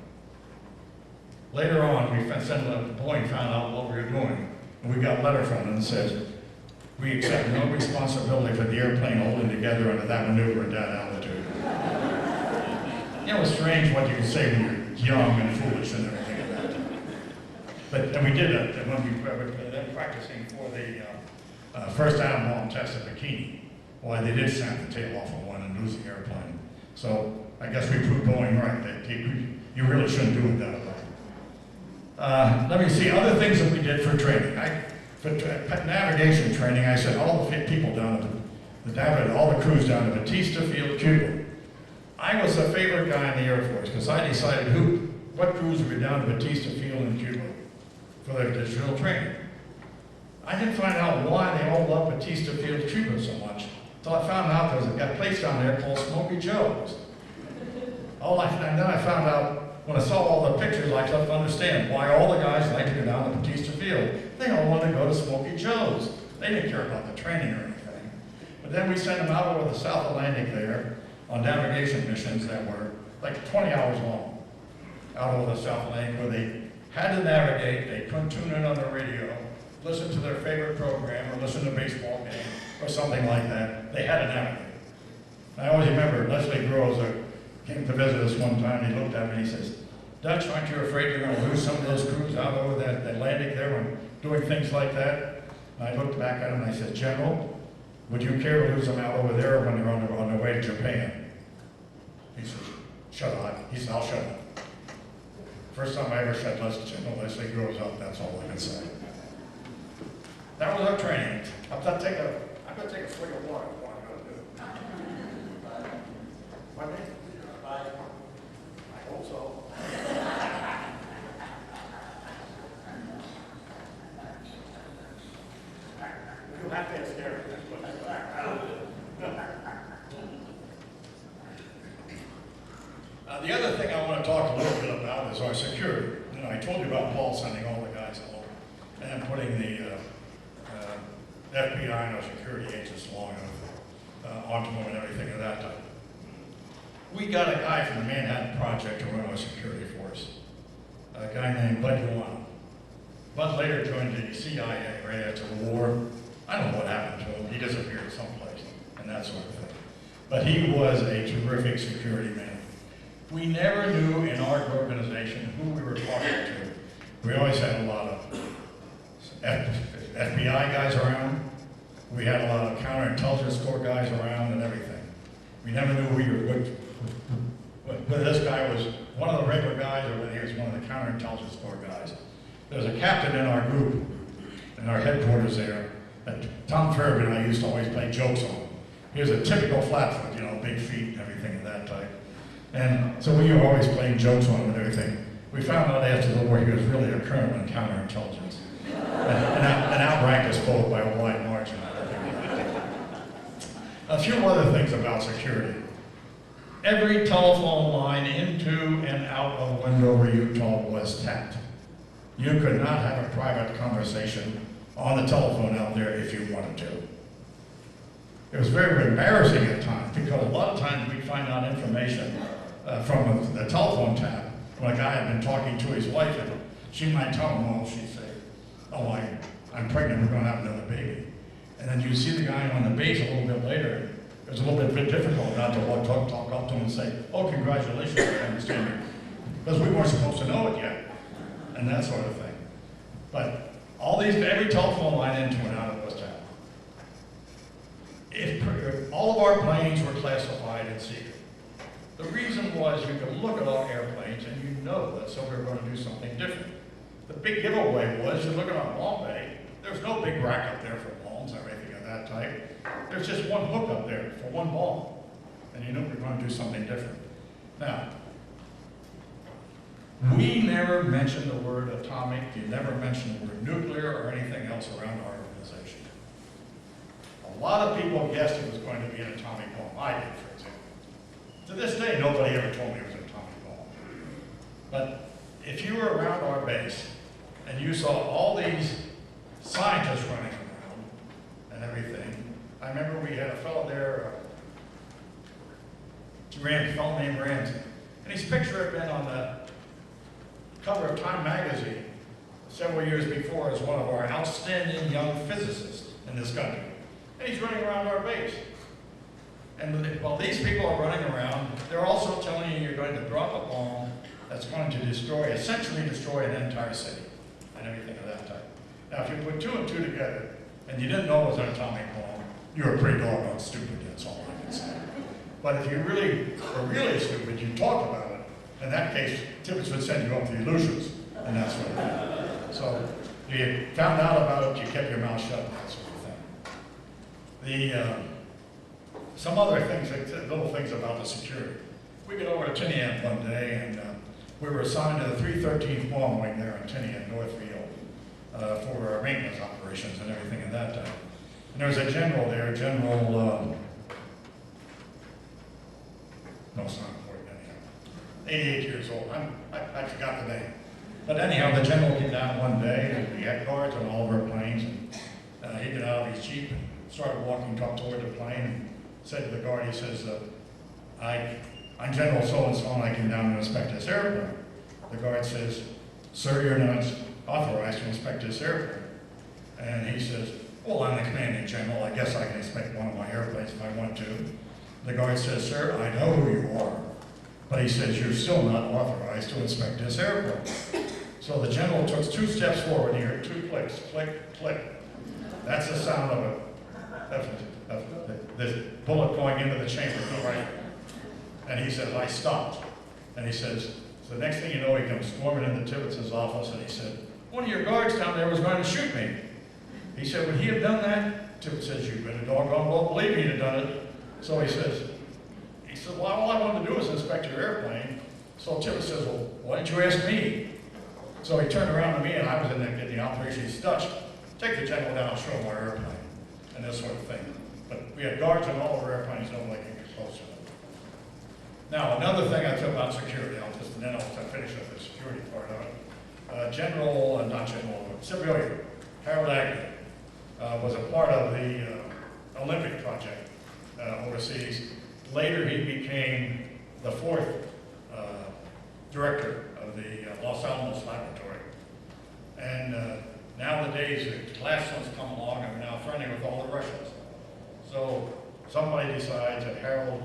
Later on, Boeing found out what we were doing, and we got a letter from them that says, we accept no responsibility for the airplane holding together under that maneuver at that altitude. You know, it's strange what you can say when you're young and foolish and everything like that. But and we did that, and when we were then practicing for the first atom bomb test at Bikini. Well, they did snap the tail off of one and lose the airplane. So I guess we proved Boeing right that you really shouldn't do it that way. Let me see, other things that we did for training. For navigation training, I sent all the people down to all the crews down to Batista Field, Cuba. I was the favorite guy in the Air Force because I decided what crews would be down to Batista Field in Cuba for their digital training. I didn't find out why they all loved Batista Field, Cuba so much until I found out there was a place down there called Smoky Joe's. And then I found out when I saw all the pictures, I couldn't understand why all the guys liked to go down to Batista Field. They all wanted to go to Smoky Joe's. They didn't care about the training or anything. But then we sent them out over the South Atlantic there on navigation missions that were like 20 hours long out over the South Atlantic where they had to navigate, they couldn't tune in on the radio, listen to their favorite program or listen to a baseball game or something like that. They had to navigate. I always remember Leslie Groves came to visit us one time and he looked at me and he says, Dutch, aren't you afraid you're going to lose some of those crews out over that Atlantic there when doing things like that? And I looked back at him and I said, General, would you care to lose them out over there when they're on their way to Japan? He said, shut up. He said, I'll shut up. First time I ever shut General Leslie Groves up, that's all I can say. That was our training. I'm going to take a swig of water before I go to do it. Pardon me? I hope so. You have to ask Eric. The other thing I want to talk a little bit about is our security. You know, I told you about Paul sending all the guys along and putting the FBI and our security agents along onto them and everything of that type. We got a guy from the Manhattan Project to run our security force, a guy named Bud Yuan. Bud later joined the CIA right after the war. I don't know what happened to him. He disappeared someplace and that sort of thing. But he was a terrific security man. We never knew in our organization who we were talking to. We always had a lot of FBI guys around. We had a lot of counterintelligence corps guys around and everything. We never knew who we were good. Whether this guy was one of the regular guys or whether he was one of the counterintelligence corps guys. There was a captain in our group, in our headquarters there, that Tom Fairbairn and I used to always play jokes on. He was a typical flatfoot, you know, big feet and everything of that type. And so we were always playing jokes on him and everything. We found out after the war he was really a colonel in counterintelligence. and outranked us both by a wide margin. A few other things about security. Every telephone line into and out of Wendover, Utah was tapped. You could not have a private conversation on the telephone out there if you wanted to. It was very embarrassing at times, because a lot of times we'd find out information from the telephone tap when a guy had been talking to his wife, and she might tell him, well, she'd say, oh, I'm pregnant, we're going to have another baby. And then you see the guy on the base a little bit later. It was a little bit difficult not to talk up to him and say, oh, congratulations, I understand you. Because we weren't supposed to know it yet, and that sort of thing. But every telephone line into and out of was tapped. All of our planes were classified and secret. The reason was you could look at our airplanes and you know that we were going to do something different. The big giveaway was, you're looking on Long Bay, there's no big rack up there for bombs or anything of that type. There's just one hook up there for one bomb. And you know we're going to do something different. Now, we never mentioned the word atomic, you never mentioned the word nuclear or anything else around our organization. A lot of people guessed it was going to be an atomic bomb. I did, for example. To this day, nobody ever told me it was an atomic bomb. But if you were around our base and you saw all these scientists running around and everything, I remember we had a fellow there, a fellow named Ramsey, and his picture had been on the cover of Time magazine several years before as one of our outstanding young physicists in this country. And he's running around our base. And while these people are running around, they're also telling you you're going to drop a bomb that's going to essentially destroy an entire city and everything of that type. Now, if you put two and two together and you didn't know it was an atomic bomb, you were pretty doggone stupid, that's all I can say. But if you really were really stupid, you talked about it. In that case, Tibbetts would send you up the illusions and that sort of thing. So you found out about it, you kept your mouth shut, and that sort of thing. Some other things, little things about the security. We got over to Tinian one day, and we were assigned to the 313th Bomb Wing there in Tinian, Northfield, for our maintenance operations and everything at that time. And there was a general there, no, it's not important anyhow. 88 years old. I forgot the name. But anyhow, the general came down one day, and we had guards on all of our planes, and he got out of his Jeep and started walking up toward the plane and said to the guard, he says, I'm General so-and-so, and I came down to inspect this airplane. The guard says, sir, you're not authorized to inspect this airplane. And he says, well, I'm the commanding general. I guess I can inspect one of my airplanes if I want to. The guard says, sir, I know who you are. But he says, you're still not authorized to inspect this airplane. So the general took 2 steps forward, and he heard 2 clicks, click, click. That's the sound of this bullet going into the chamber, right? And he says, I stopped. And he says, so the next thing you know, he comes storming into Tibbetts' office, and he said, one of your guards down there was going to shoot me. He said, would he have done that? Tibbetts says, you better doggone well believe he'd have done it. So he said, well, all I wanted to do was inspect your airplane. So Tibbetts says, well, why didn't you ask me? So he turned around to me, and I was in there getting the operation. He said, Dutch, take the general down and show him our airplane, and this sort of thing. But we had guards on all of our airplanes, nobody could get close to them. Now, another thing I feel about security, and then I'll finish up the security part of it. Civilian, Harold Agnew, was a part of the Olympic project overseas. Later, he became the 4th director of the Los Alamos Laboratory. And nowadays, the last one's come along and we're now friendly with all the Russians. So somebody decides that Harold,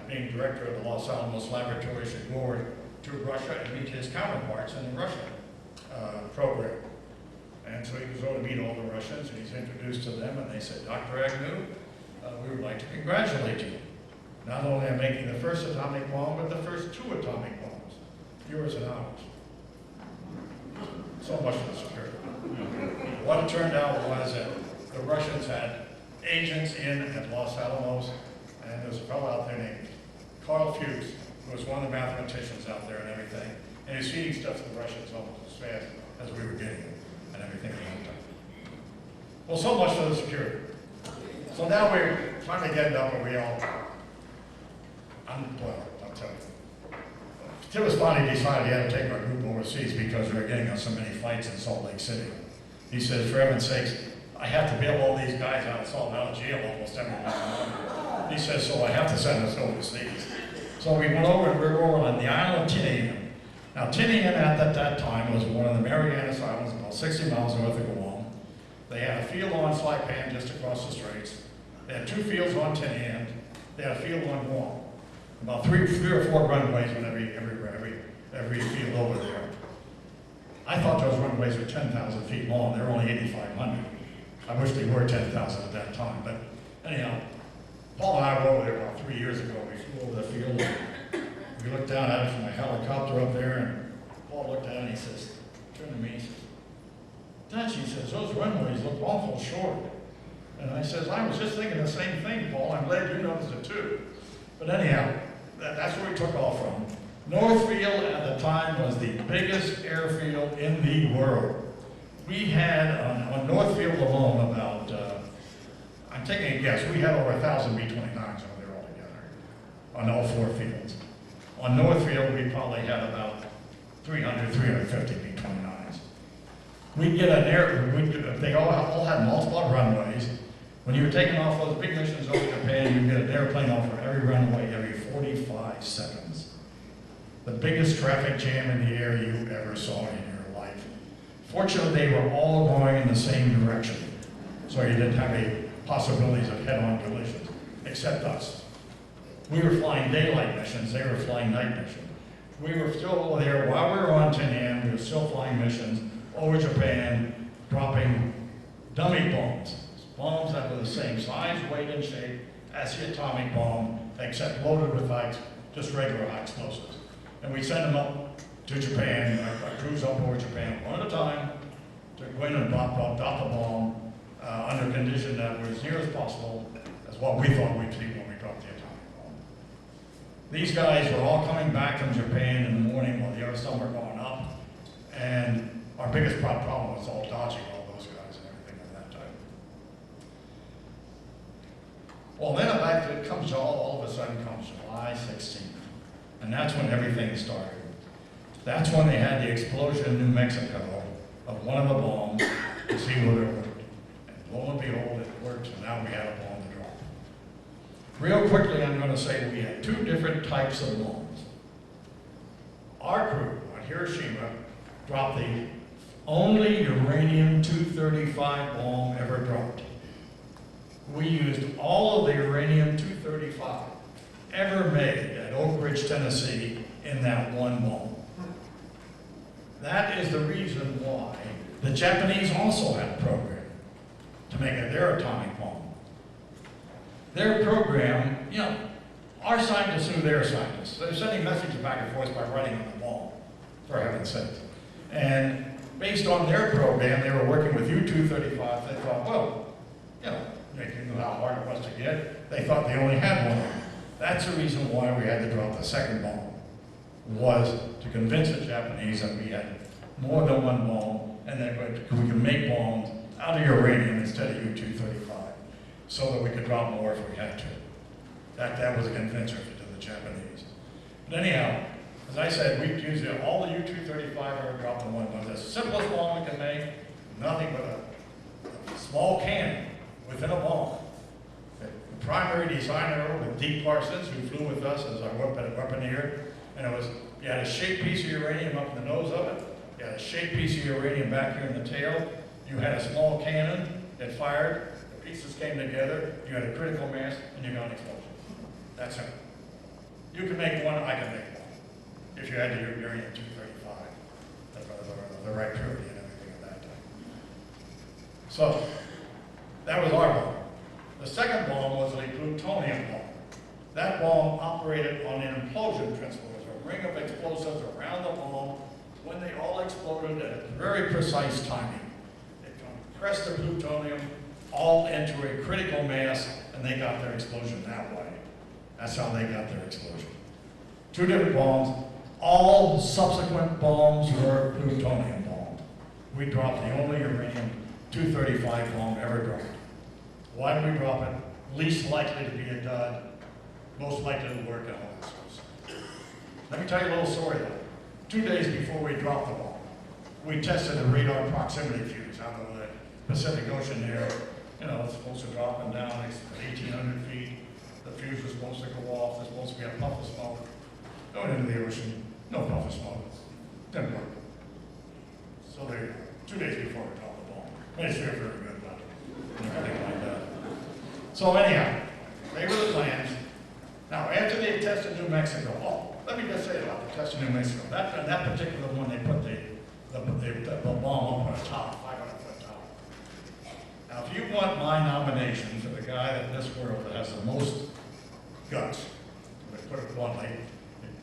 being director of the Los Alamos Laboratory, should go over to Russia and meet his counterparts in the Russian program. And so he goes over to meet all the Russians, and he's introduced to them, and they said, Dr. Agnew, we would like to congratulate you. Not only on making the first atomic bomb, but the first 2 atomic bombs, yours and ours. So much for the security. What it turned out was that the Russians had agents in at Los Alamos, and there was a fellow out there named Carl Fuchs, who was one of the mathematicians out there and everything, and he was feeding stuff to the Russians almost as fast as we were getting it and everything at that time. Well, so much for the security. So now we're finally getting up, and we all, I'll tell you, Tibbs finally decided he had to take our group overseas because we were getting on so many fights in Salt Lake City. He says, for heaven's sakes, I have to bail all these guys out of jail almost every month. He says, so I have to send us overseas. So we went over and we were over on the island of Tinian. Now Tinian at that time was one of the Marianas Islands, about 60 miles north of Guam. They had a field on Saipan just across the straits. They had 2 fields on Tinian. They had a field on Guam. About three or four runways on every field over there. I thought those runways were 10,000 feet long. They're only 8,500. I wish they were 10,000 at that time. But anyhow, Paul and I were over there about 3 years ago. We flew over the field. We looked down at it from a helicopter up there, and Paul looked at it and he says, turned to me, he says, Dutch, he says, those runways look awful short. And I says, I was just thinking the same thing, Paul. I'm glad you noticed it too. But anyhow, that's where we took off from. Northfield at the time was the biggest airfield in the world. We had on Northfield alone about, I'm taking a guess, we had over 1,000 B-29s over there altogether on all 4 fields. On Northfield, we probably had about 300, 350 B-29s. We'd get they all had multiple runways. When you were taking off those big missions over Japan, you'd get an airplane off of every runway every 45 seconds. The biggest traffic jam in the air you ever saw in your life. Fortunately, they were all going in the same direction, so you didn't have any possibilities of head-on collisions, except us. We were flying daylight missions, they were flying night missions. We were still over there, while we were on Tinian, we were still flying missions over Japan, dropping dummy bombs. Bombs that were the same size, weight, and shape as the atomic bomb, except loaded with just regular high explosives. And we send them up to Japan, our crews up over Japan, one at a time, to go in and drop the bomb under condition that were as near as possible as what we thought we'd see when we dropped the atomic bomb. These guys were all coming back from Japan in the morning while the other some were going up, and our biggest problem was all dodging all those guys and everything at that time. Well, then it comes all of a sudden comes July 16th. And that's when everything started. That's when they had the explosion in New Mexico of one of the bombs to see whether it worked. And lo and behold, it worked, so now we had a bomb to drop. Real quickly, I'm going to say we had 2 different types of bombs. Our crew on Hiroshima dropped the only uranium-235 bomb ever dropped. We used all of the uranium-235 ever made at Oak Ridge, Tennessee, in that one bomb. That is the reason why the Japanese also had a program to make their atomic bomb. Their program, our scientists knew their scientists. They're sending messages back and forth by writing on the bomb, for heaven's sake. And based on their program, they were working with U-235. They thought, well, they didn't know how hard it was to get. They thought they only had one. That's the reason why we had to drop the second bomb, was to convince the Japanese that we had more than one bomb and that we could make bombs out of uranium instead of U-235, so that we could drop more if we had to. That was a convincer to the Japanese. But anyhow, as I said, we used all the U-235 ever dropped in one bomb. The simplest bomb we can make, nothing but a small cannon within a bomb. The primary designer was Deke Parsons, who flew with us as our weaponeer, and you had a shaped piece of uranium up in the nose of it, you had a shaped piece of uranium back here in the tail, you had a small cannon that fired, the pieces came together, you had a critical mass, and you got an explosion. That's it. You can make one, I can make one, if you had the uranium-235, the right purity and everything at that time. So, that was our bomb. The second bomb was a plutonium bomb. That bomb operated on an implosion principle. There was a ring of explosives around the bomb. When they all exploded at a very precise timing, it compressed the plutonium all into a critical mass, and they got their explosion that way. That's how they got their explosion. 2 different bombs. All subsequent bombs were plutonium bombs. We dropped the only uranium-235 bomb ever dropped. Why did we drop it? Least likely to be a dud, most likely to work, and all that sort of stuff. Let me tell you a little story though. 2 days before we dropped the bomb, we tested a radar proximity fuse out of the Pacific Ocean there. You know, it's supposed to drop and down, it's 1,800 feet. The fuse was supposed to go off, there's supposed to be a puff of smoke. Going into the ocean, no puff of smoke. Didn't work. So there you go. 2 days before we dropped the bomb. Made us feel very good about it. And everything like that. So anyhow, they were the plans. Now, after they tested New Mexico, let me just say about the test in New Mexico. That particular one, they put the bomb up on a tower, 500-foot tower. Now, if you want my nomination for the guy in this world that has the most guts, to put it bluntly,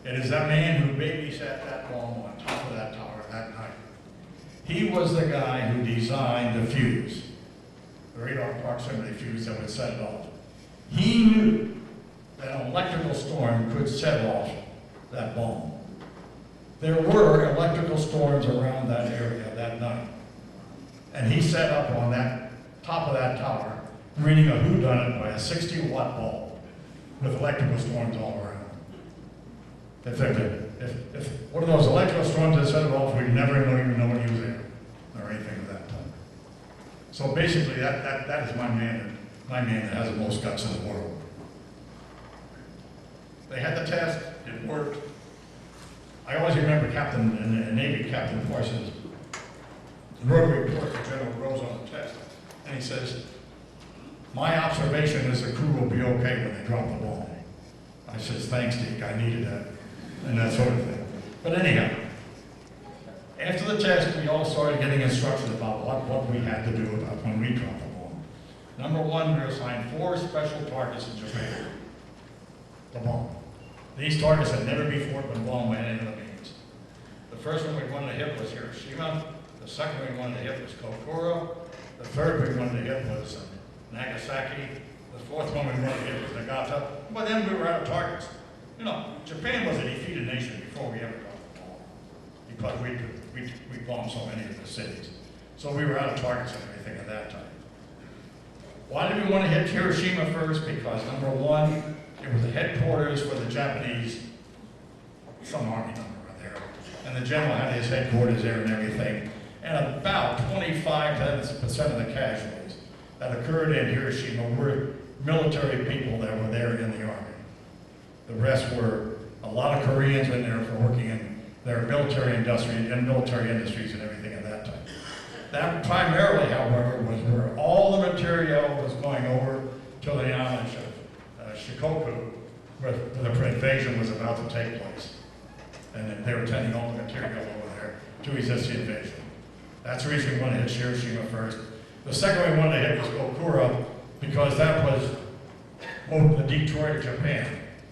it is that man who babysat that bomb on top of that tower that night. He was the guy who designed the fuse, the radar proximity fuse that would set it off. He knew that an electrical storm could set off that bomb. There were electrical storms around that area that night. And he set up on that top of that tower, reading a whodunit by a 60-watt bulb with electrical storms all around. If one of those electrical storms had set it off, we'd never even know when he was there, or anything of that type. So basically, that is my man that has the most guts in the world. They had the test, it worked. I always remember Navy Captain Parsons wrote a report to General Rose on the test, and he says, my observation is the crew will be okay when they drop the bomb. I says, thanks, Deke, I needed that, and that sort of thing. But anyhow, after the test, we all started getting instructions about what we had to do about when we dropped the bomb. Number one, we were assigned 4 special targets in Japan. The bomb. These targets had never before been bombed by any of the means. The first one we wanted to hit was Hiroshima. The second we wanted to hit was Kokura. The third we wanted to hit was Nagasaki. The fourth one we wanted to hit was Nagata. But then we were out of targets. You know, Japan was a defeated nation before we ever dropped the bomb, because we bombed so many of the cities. So we were out of targets and everything at that time. Why did we want to hit Hiroshima first? Because number one, it was the headquarters for the Japanese, some army number there, and the general had his headquarters there and everything. And about 25% of the casualties that occurred in Hiroshima were military people that were there in the army. The rest were a lot of Koreans in there for working in their military industries and everything at that time. That primarily, however, was where all the material was going over to the island of Shikoku, where the invasion was about to take place. And they were sending all the material over there to resist the invasion. That's the reason we wanted to hit Hiroshima first. The second we wanted to hit was Kokura, because that was the Detroit of Japan.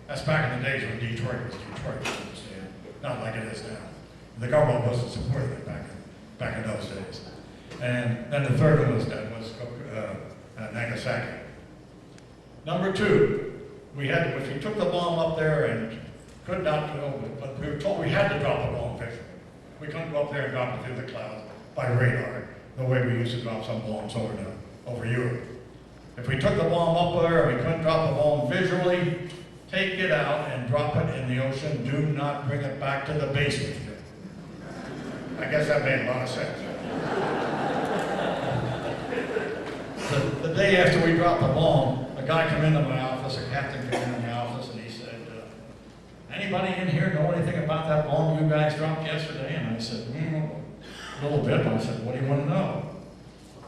That's back in the days when Detroit was Detroit, you understand? Not like it is now. The government wasn't supporting it back in those days. And then the third one was Nagasaki. Number two, if we took the bomb up there and could not go, but we were told we had to drop the bomb visually. We couldn't go up there and drop it through the clouds by radar, the way we used to drop some bombs over Europe. If we took the bomb up there and we couldn't drop the bomb visually, take it out and drop it in the ocean. Do not bring it back to the base with you. I guess that made a lot of sense. The day after we dropped the bomb, a guy came into my office, a captain came into my office, and he said, anybody in here know anything about that bomb you guys dropped yesterday? And I said, a little bit. I said, what do you want to know?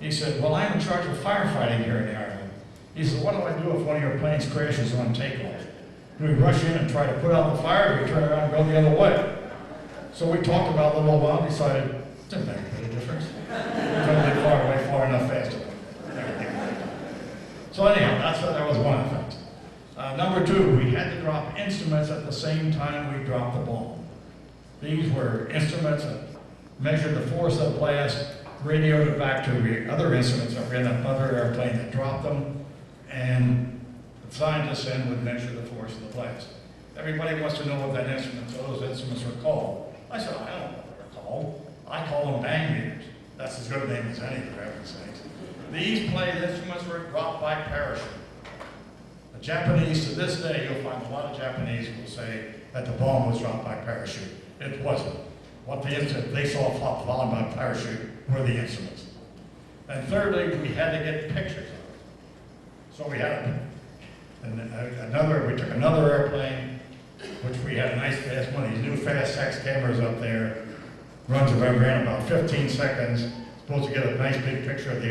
He said, well, I'm in charge of firefighting here in the island. He said, what do I do if one of your planes crashes on takeoff? Do we rush in and try to put out the fire, or do we turn around and go the other way? So we talked about it a little while and decided, it didn't make a bit of difference. We couldn't get far away far enough fast enough. So anyhow, that was one effect. Number two, we had to drop instruments at the same time we dropped the bomb. These were instruments that measured the force of the blast, radioed it back to other instruments that were in another airplane that dropped them, and the scientists then would measure the force of the blast. Everybody wants to know what those instruments were called. I said, I don't know what they're called. I call them bang meters. That's as good a name as any, for heaven's sakes. These plate instruments were dropped by parachute. The Japanese, to this day, you'll find a lot of Japanese will say that the bomb was dropped by parachute. It wasn't. What they saw falling by parachute were the instruments. And thirdly, we had to get pictures of it. So we had we took another airplane, which we had a nice fast one of these new fast X cameras up there. Runs ran about 15 seconds. Supposed to get a nice big picture of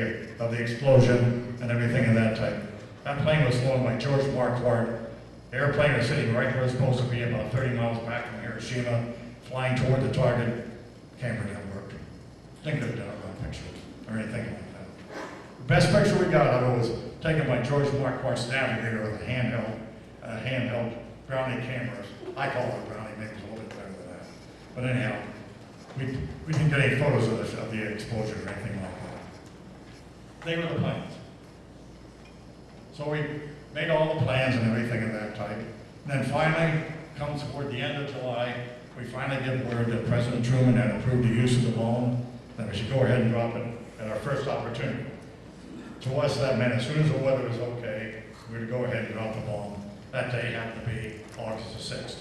the explosion and everything of that type. That plane was flown by George Marquardt. The airplane was sitting right where it's supposed to be, about 30 miles back from Hiroshima, flying toward the target. Camera didn't work. Didn't get a wrong picture or anything like that. The best picture we got of it was taken by George Marquardt's navigator with a handheld Brownie cameras. I call it Brownie, maybe it's a little bit better than that. But anyhow, we didn't get any photos of the explosion or anything like that. They were the planes. So we made all the plans and everything of that type. And then finally, comes toward the end of July, we finally get word that President Truman had approved the use of the bomb, that we should go ahead and drop it at our first opportunity. To us, that meant as soon as the weather was okay, we would go ahead and drop the bomb. That day happened to be August the 6th.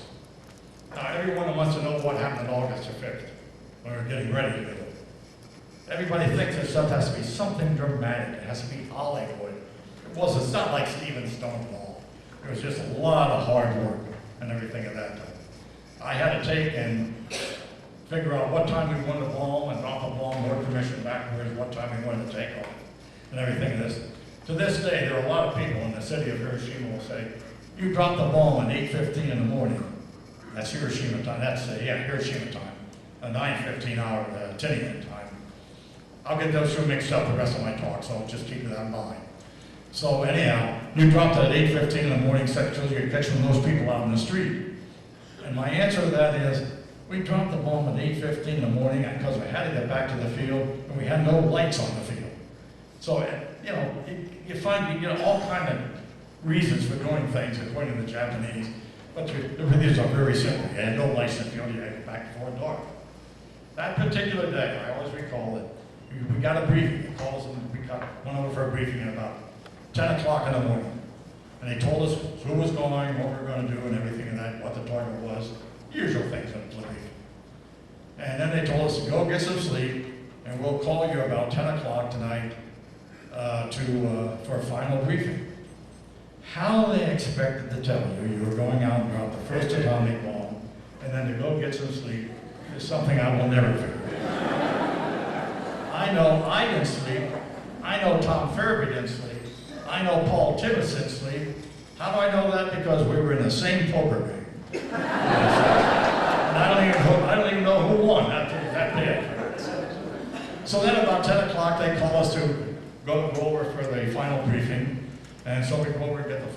Now, everyone wants to know what happened on August the 5th, when we were getting ready to do it. Everybody thinks this stuff has to be something dramatic. It has to be Hollywood. It's not like Stephen Stonewall. It was just a lot of hard work and everything at that time. I had to take and figure out what time we wanted to bomb and drop the bomb, more permission backwards, what time we wanted to take off, and everything of this. To this day, there are a lot of people in the city of Hiroshima will say, you dropped the bomb at 8:15 in the morning. That's Hiroshima time. That's, Hiroshima time. A 9:15 hour Tinian time. I'll get those two mixed up the rest of my talk, so I'll just keep that in mind. So anyhow, you dropped it at 8:15 in the morning, so you're catching those people out in the street. And my answer to that is, we dropped the bomb at 8:15 in the morning because we had to get back to the field, and we had no lights on the field. So, you find all kind of reasons for doing things according to the Japanese, but these are very simple. You had no lights in the field, you had to get back before dark. That particular day, I always recall it, we got a briefing. They called us and we went over for a briefing at about 10 o'clock in the morning. And they told us who was going, what we were going to do, and everything and that, what the target was, usual things in a briefing. And then they told us to go get some sleep, and we'll call you about 10 o'clock tonight for a final briefing. How they expected to tell you were going out and drop the first atomic bomb, and then to go get some sleep is something I will never figure out. I know I didn't sleep. I know Tom Fairby didn't sleep. I know Paul Tibbets didn't sleep. How do I know that? Because we were in the same poker game. And I don't even know who won that day. So then about 10 o'clock they call us to go over for the final briefing. And so we go over and get the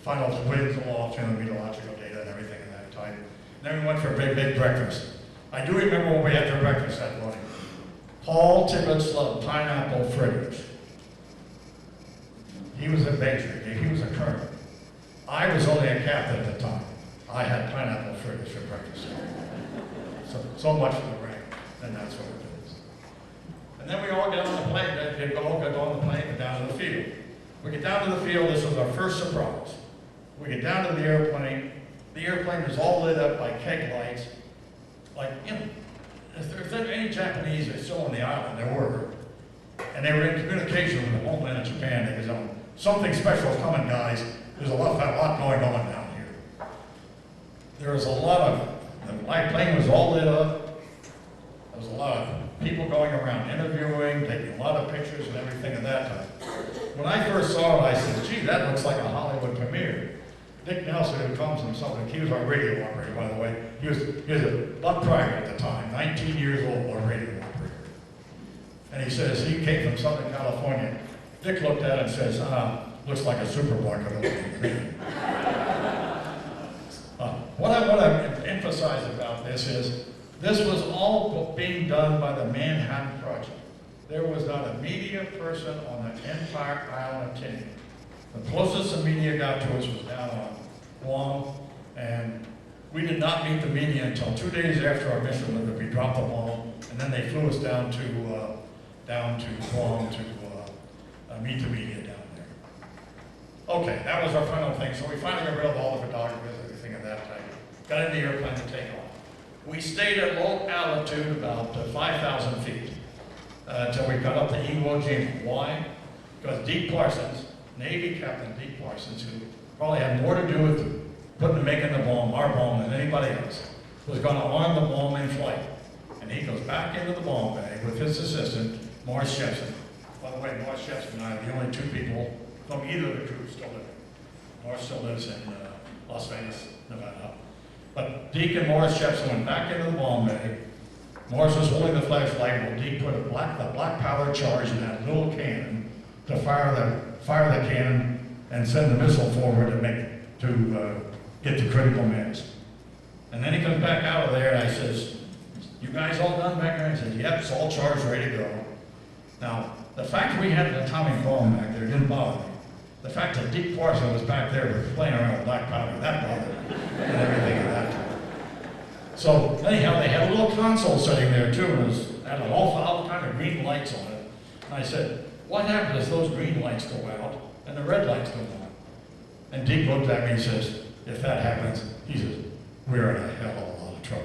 final winds aloft, the meteorological data and everything of that type. Then we went for a big breakfast. I do remember when we had for breakfast that morning. Paul Tibbets loved pineapple fritters. He was a major, he was a colonel. I was only a captain at the time. I had pineapple fritters for breakfast. So much for the rank, and that's what it is. And then we all get on the plane, they all get on the plane and down to the field. We get down to the field, this was our first surprise. We get down to the airplane is all lit up by keg lights. If there's any Japanese that's still on the island, there were. And they were in communication with the homeland of Japan. They was something special is coming, guys. There's a lot going on down here. There was my plane was all lit up. There was a lot of people going around interviewing, taking a lot of pictures and everything of that type. When I first saw it, I said, gee, that looks like a Hollywood premiere. Dick Nelson, who comes from something, he was our radio operator, by the way. He was a buck private at the time, 19 years old, our radio operator. And he says, he came from Southern California. Dick looked at it and says, looks like a supermarket. What I want to emphasize about this is, this was all being done by the Manhattan Project. There was not a media person on the entire island of Tinian. The closest the media got to us was down on Guam, and we did not meet the media until 2 days after our mission that we dropped the bomb, and then they flew us down to Guam to meet the media down there. Okay, that was our final thing. So we finally got rid of all the photographers and everything of that type. Got in the airplane to take off. We stayed at low altitude, about 5,000 feet, until we got up to Iwo Jima. Why? Because Deke Parsons, Navy Captain Deke Parsons, who probably had more to do with making the bomb, our bomb, than anybody else, was going to arm the bomb in flight. And he goes back into the bomb bay with his assistant, Morris Jepson. By the way, Morris Jepson and I are the only two people from either of the crews still living. Morris still lives in Las Vegas, Nevada. But Deke and Morris Jepson went back into the bomb bay. Morris was holding the flashlight while Deke put the black powder charge in that little cannon to fire the cannon and send the missile forward to get the critical mass. And then he comes back out of there and I says, "You guys all done back there?" He says, "Yep, it's all charged, ready to go." Now, the fact we had an atomic bomb back there didn't bother me. The fact that Deke Parsons was back there playing around with black powder, that bothered me, and everything at that time. So anyhow, they had a little console sitting there too, and it had all kind of green lights on it. And I said, "What happens if those green lights go out and the red lights go on?" And Deke looked at me and says, "If that happens," he says, "we're in a hell of a lot of trouble."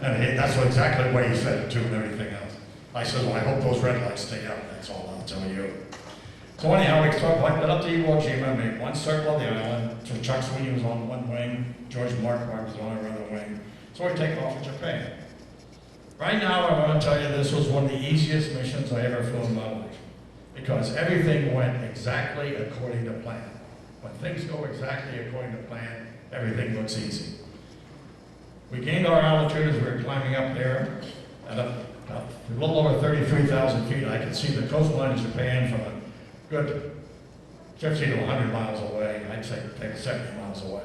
And that's exactly the way he said it too, and everything else. I said, "Well, I hope those red lights stay out." That's all I'll tell you. So anyhow, we went up to Iwo Jima, made one circle of the island. So Chuck Sweeney was on one wing, George Marquardt was on our other wing. So we take off for Japan. Right now, I want to tell you this was one of the easiest missions I ever flew in my life, because everything went exactly according to plan. When things go exactly according to plan, everything looks easy. We gained our altitude as we were climbing up there at a little over 33,000 feet. I could see the coastline of Japan from a good 50 to 100 miles away. I'd say maybe 70 miles away.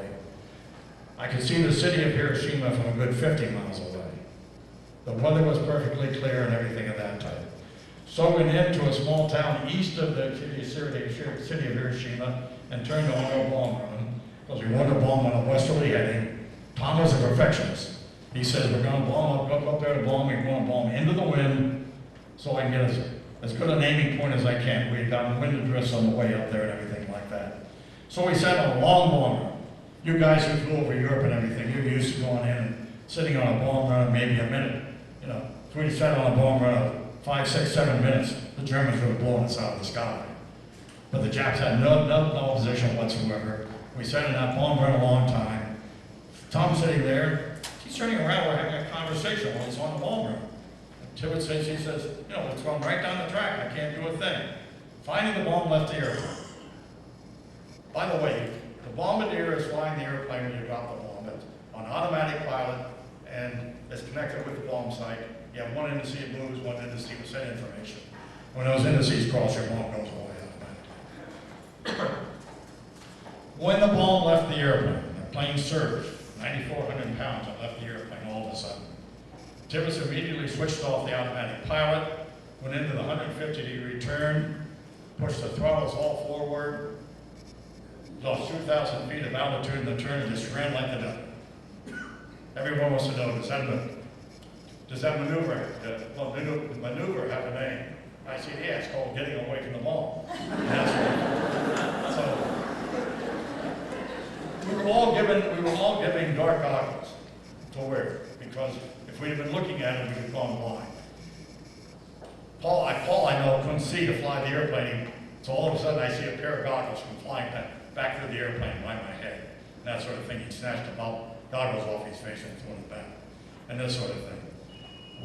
I could see the city of Hiroshima from a good 50 miles away. The weather was perfectly clear and everything of that type. So we went into a small town east of the city of Hiroshima and turned on our bomb run, because we wanted to bomb on a westerly heading. Tom was a perfectionist. He says, "We're going to bomb up there to bomb. We're going to bomb into the wind so I can get as good an aiming point as I can." We had gotten wind address on the way up there and everything like that. So we sat on a long bomb run. You guys who flew over Europe and everything, you're used to going in and sitting on a bomb run maybe a minute. You know, if we'd sat on a bomb run of 5, 6, 7 minutes, the Germans would have blown us out of the sky. But the Japs had no opposition whatsoever. We sat in that bomb run a long time. Tom's sitting there, he's turning around, we're having a conversation while he's on the bomb run. Tibbet says, he says, "You know, it's going right down the track, I can't do a thing." Finally, the bomb left the airplane. By the way, the bombardier is flying the airplane when you drop the bomb. It's on automatic pilot, and it's connected with the bomb site. You have one indice it moves, one indice to send information. When those indices cross, your bomb goes away automatically. When the bomb left the airplane, the plane surged 9,400 pounds and left the airplane all of a sudden. Tibbets immediately switched off the automatic pilot, went into the 150-degree turn, pushed the throttles all forward, lost 2,000 feet of altitude in the turn, and just ran like the devil. Everyone wants to know, does that maneuver have a name? I said, yeah, it's called getting away from the bomb. So we were all given dark goggles to wear, because if we'd have been looking at it, we'd have gone blind. Paul, I know, couldn't see to fly the airplane, so all of a sudden I see a pair of goggles from flying back through the airplane by my head, and that sort of thing. He snatched the goggles off his face and threw them back, and this sort of thing.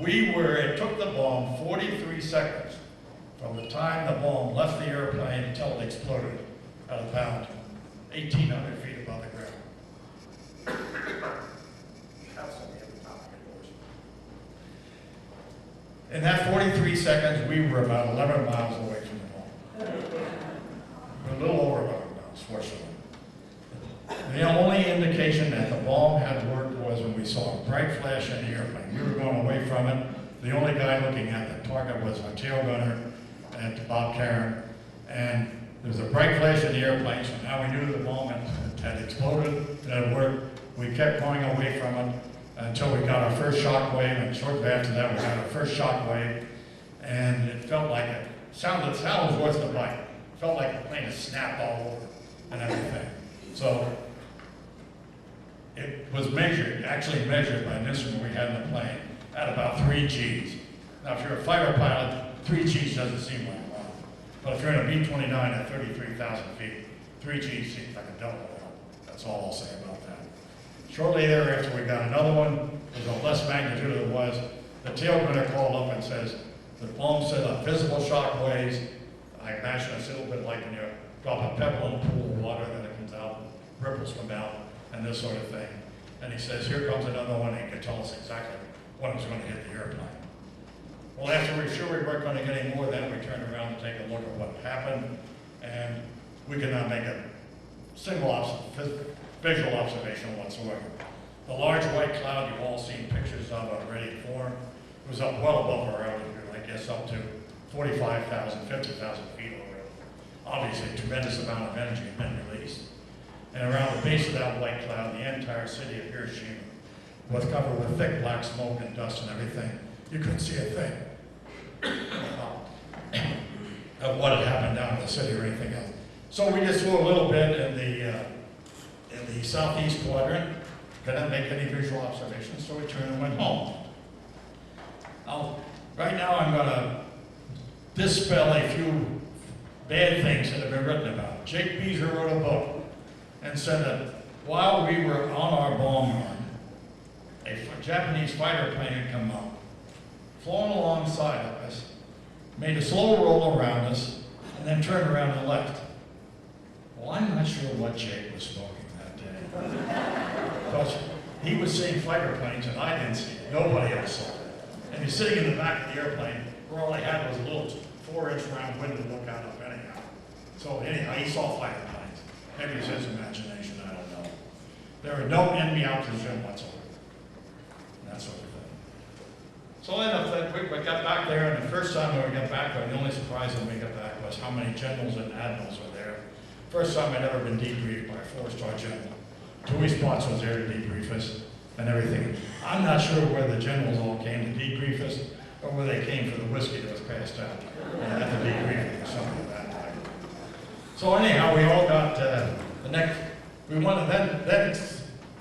It took the bomb 43 seconds from the time the bomb left the airplane until it exploded at about 1,800 feet above the ground. That's on the other top, of course. In that 43 seconds, we were about 11 miles away from the bomb. We're a little over 11 miles, fortunately. The only indication that the bomb had worked was when we saw a bright flash in the airplane. We were going away from it. The only guy looking at the target was our tail gunner, Bob Karen, and there was a bright flash in the airplane, so now we knew the bomb had exploded, it had worked. We kept going away from it until we got our first shock wave, and shortly after that we got our first shock wave, and it felt like sound was worse than bite. It felt like the plane had snapped all over. was measured, actually measured by an instrument we had in the plane, at about 3 Gs. Now, if you're a fighter pilot, 3 Gs doesn't seem like a lot. But if you're in a B-29 at 33,000 feet, 3 Gs seems like a double L. That's all I'll say about that. Shortly thereafter, we got another one. There's a less magnitude than it was. The tail gunner called up and says, the bomb set up visible shock waves. I imagine it's a little bit like when you drop a pebble in a pool of water, then it comes out, ripples come out, and this sort of thing. And he says, here comes another one, and he can tell us exactly when it's going to hit the airplane. Well, after we're sure we weren't going to get any more, then we turned around to take a look at what happened, and we could not make a single visual observation whatsoever. The large white cloud you've all seen pictures of already formed was up well above our altitude, I guess up to 45,000, 50,000 feet over. Obviously, a tremendous amount of energy had been released. And around the base of that white cloud, the entire city of Hiroshima was covered with thick black smoke and dust and everything. You couldn't see a thing of what had happened down in the city or anything else. So we just flew a little bit in the southeast quadrant, couldn't make any visual observations, so we turned and went home. Now, right now I'm going to dispel a few bad things that have been written about. Jake Beezer wrote a book and said that while we were on our bomb run, a Japanese fighter plane had come up, flown alongside of us, made a slow roll around us, and then turned around and left. Well, I'm not sure what Jake was smoking that day. Because he was seeing fighter planes and I didn't see it. Nobody else saw it. And he's sitting in the back of the airplane where all I had was a little 4-inch round window to look out of anyhow. So anyhow, he saw fighter planes. Maybe it's his imagination, I don't know. There were no enemy opposition whatsoever. That sort of thing. So then we got back there, and the first time when we got back there, the only surprise when we got back was how many generals and admirals were there. First time I'd ever been debriefed by a 4-star general. Tui Spots was there to debrief us and everything. I'm not sure whether the generals all came to debrief us or whether they came for the whiskey that was passed out at the debriefing or something of that type. So anyhow, we all got we wanted then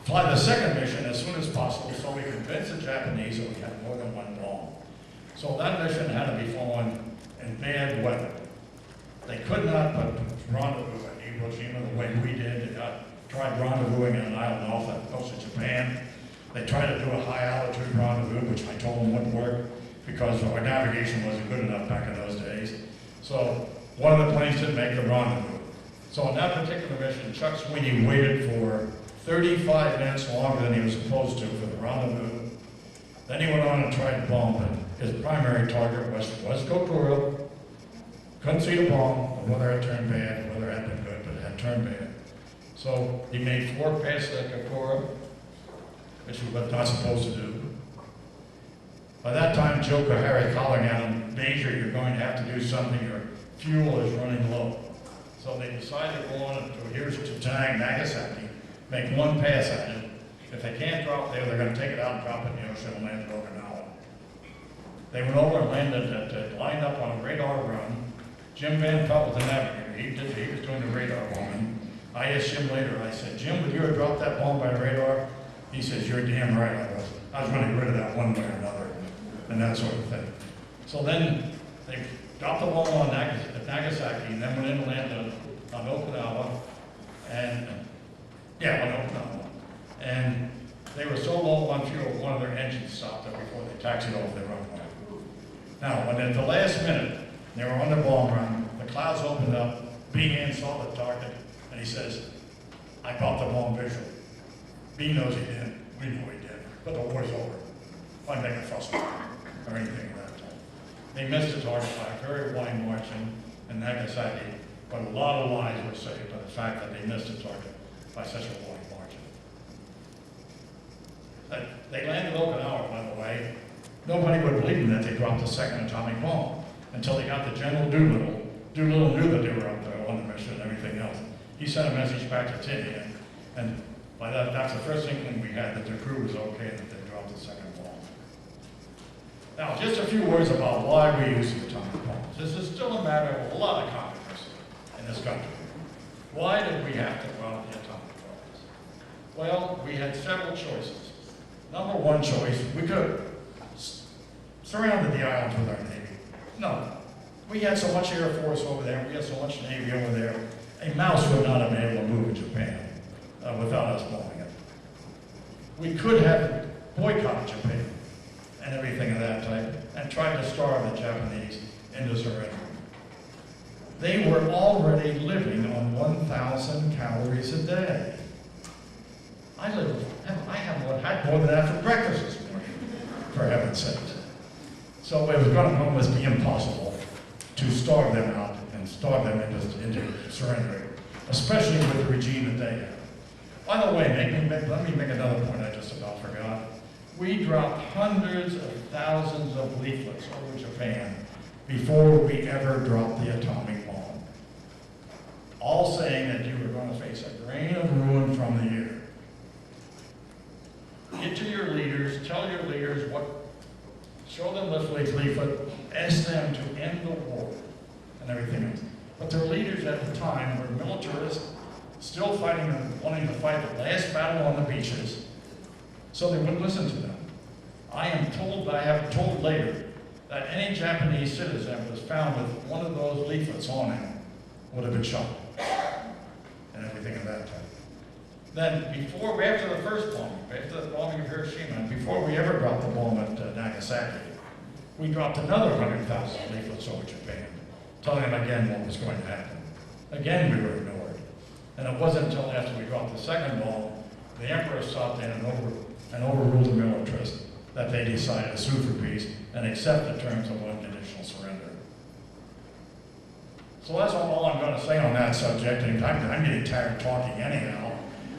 fly the second mission as soon as possible so we convinced the Japanese that we had more than one bomb. So that mission had to be flown in bad weather. They could not put rendezvous at Hiroshima the way we did. They tried rendezvousing in an island off the coast of Japan. They tried to do a high altitude rendezvous, which I told them wouldn't work because our navigation wasn't good enough back in those days. So one of the planes didn't make the rendezvous. So on that particular mission, Chuck Sweeney waited for 35 minutes longer than he was supposed to for the rendezvous. Then he went on and tried to bomb it. His primary target was Kokura. Couldn't see the bomb. The weather had turned bad. The weather had been good, but it had turned bad. So he made 4 passes at Kokura, which he was not supposed to do. By that time, Joe Kohari calling at him, Major, you're going to have to do something. Your fuel is running low. So they decided to go on to here's to Tang, Nagasaki, make 1 pass at it. If they can't drop there, they're going to take it out and drop it in the ocean and land at Okinawa. They went over and landed, lined up on a radar run. Jim Van Pelt was the navigator. He was doing the radar bombing. I asked Jim later, I said, Jim, would you have dropped that bomb by radar? He says, you're damn right I was. I was going to get rid of that one way or another, and that sort of thing. So then they dropped the bomb on Nagasaki, and then went in and landed on Okinawa, and on Okinawa. And they were so low on fuel, one of their engines stopped up before they taxied off their runway. Now, when at the last minute, they were on the bomb run, the clouds opened up, Behan saw the target, and he says, I got the bomb visually. B knows he did, we know he did, but the war's over. Why make a fuss about it, or anything of that type. They missed the target by a very wide margin in Nagasaki, but a lot of lives were saved by the fact that they missed the target by such a wide margin. They landed Okinawa, by the way. Nobody would believe them that they dropped the second atomic bomb until they got to General Doolittle. Doolittle knew that they were up there on the mission and everything else. He sent a message back to Tinny, and by that's the first inkling we had that the crew was okay that they dropped the second bomb. Now, just a few words about why we use the atomic bombs. This is still a matter of a lot of controversy in this country. Why did we have to drop the atomic bombs? Well, we had several choices. Number one choice, we could have surrounded the islands with our Navy. No. We had so much Air Force over there, we had so much Navy over there, a mouse would not have been able to move in Japan without us bombing it. We could have boycotted Japan and everything of that type and tried to starve the Japanese into surrender. They were already living on 1,000 calories a day. I had more than that for breakfast this morning, for heaven's sake. So it was going to almost be impossible to starve them out and starve them into surrendering, especially with the regime that they have. By the way, let me make another point I just about forgot. We dropped hundreds of thousands of leaflets over Japan before we ever dropped the atomic bomb. All saying that you were going to face a grain of ruin from the air. Get to your leaders, tell your leaders show them this leaflet, ask them to end the war and everything else. But their leaders at the time were militarists, still fighting and wanting to fight the last battle on the beaches, so they wouldn't listen to them. I have told later, that any Japanese citizen that was found with one of those leaflets on him would have been shot, and everything of that type. Then after the first bombing, after the bombing of Hiroshima, and before we ever dropped the bomb at Nagasaki, we dropped another 100,000 leaflets over Japan, telling them again what was going to happen. Again, we were ignored. And it wasn't until after we dropped the second bomb, the emperor stopped in and overruled the militarists, that they decided to sue for peace and accept the terms of unconditional surrender. So that's all I'm going to say on that subject, and I'm getting tired of talking anyhow.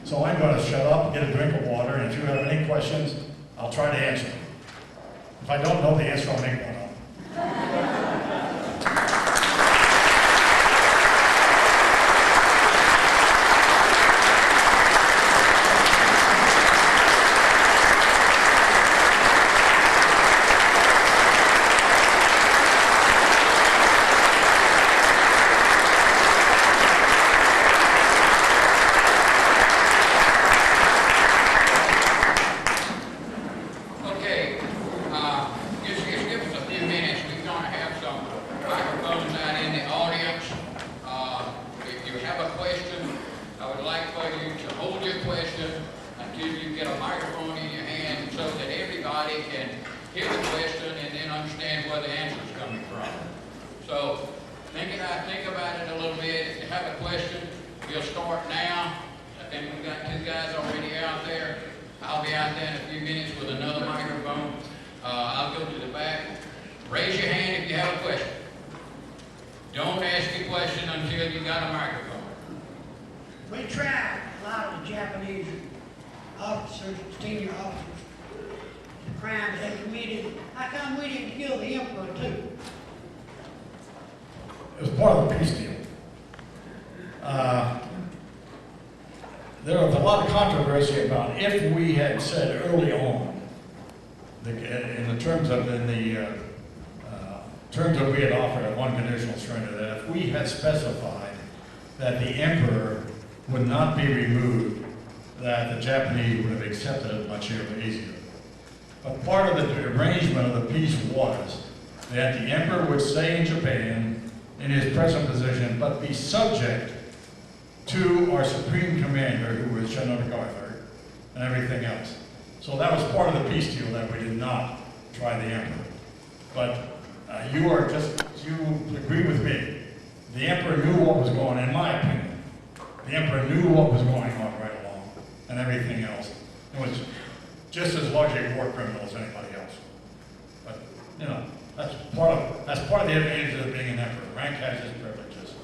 So I'm going to shut up, get a drink of water, and if you have any questions, I'll try to answer them. If I don't know the answer, I'll make one up. There was a lot of controversy about if we had said early on, in the terms of we had offered of unconditional surrender, that if we had specified that the emperor would not be removed, that the Japanese would have accepted it much easier. But part of the arrangement of the peace was that the emperor would stay in Japan in his present position, but be subject to our supreme commander, who was General MacArthur, and everything else. So that was part of the peace deal, that we did not try the emperor. But you agree with me. The emperor knew what was going on, in my opinion. The emperor knew what was going on right along, and everything else. It was just as largely a war criminal as anybody else. But, you know, that's part of the advantage of being an emperor. Rank has its privileges.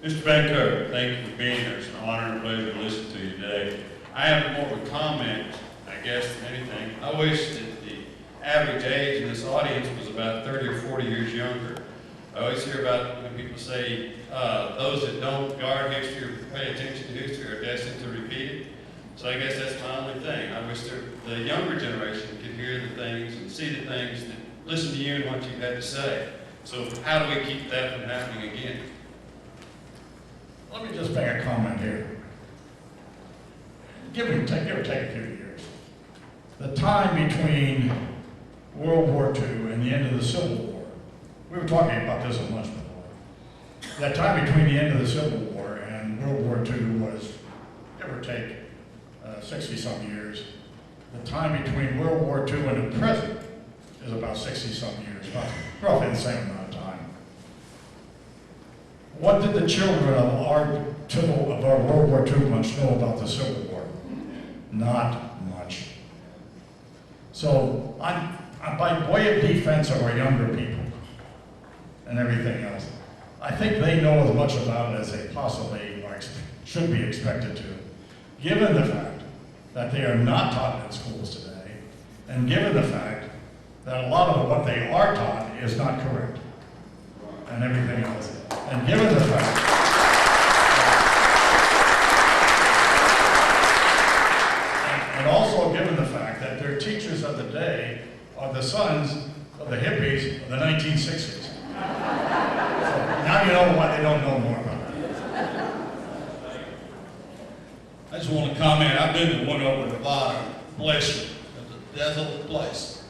Mr. Van Kirk, thank you for being here. It's an honor and pleasure to listen to you today. I have more of a comment, I guess, than anything. I wish that the average age in this audience was about 30 or 40 years younger. I always hear about when people say those that don't guard history or pay attention to history are destined to repeat it. So I guess that's my only thing. I wish the younger generation could hear the things and see the things, that listen to you and what you had to say. So how do we keep that from happening again? let me just make a comment here. Give or take a few years. The time between World War II and the end of the Civil War, we were talking about this a month before. That time between the end of the Civil War and World War II was, give or take, 60-some years. The time between World War II and the present is about 60-some years, roughly the same amount of time. What did the children of our World War II much know about the Civil War? Not much. So I'm by way of defense of our younger people and everything else, I think they know as much about it as they possibly should be expected to, given the fact that they are not taught in schools today, and given the fact that a lot of what they are taught is not correct, and everything else. And given the fact, and also given the fact that their teachers of the day are the sons of the hippies of the 1960s. So now you know why they don't know more about it. I just want to comment, I've been to one over Nevada, bless you, it's a desolate place.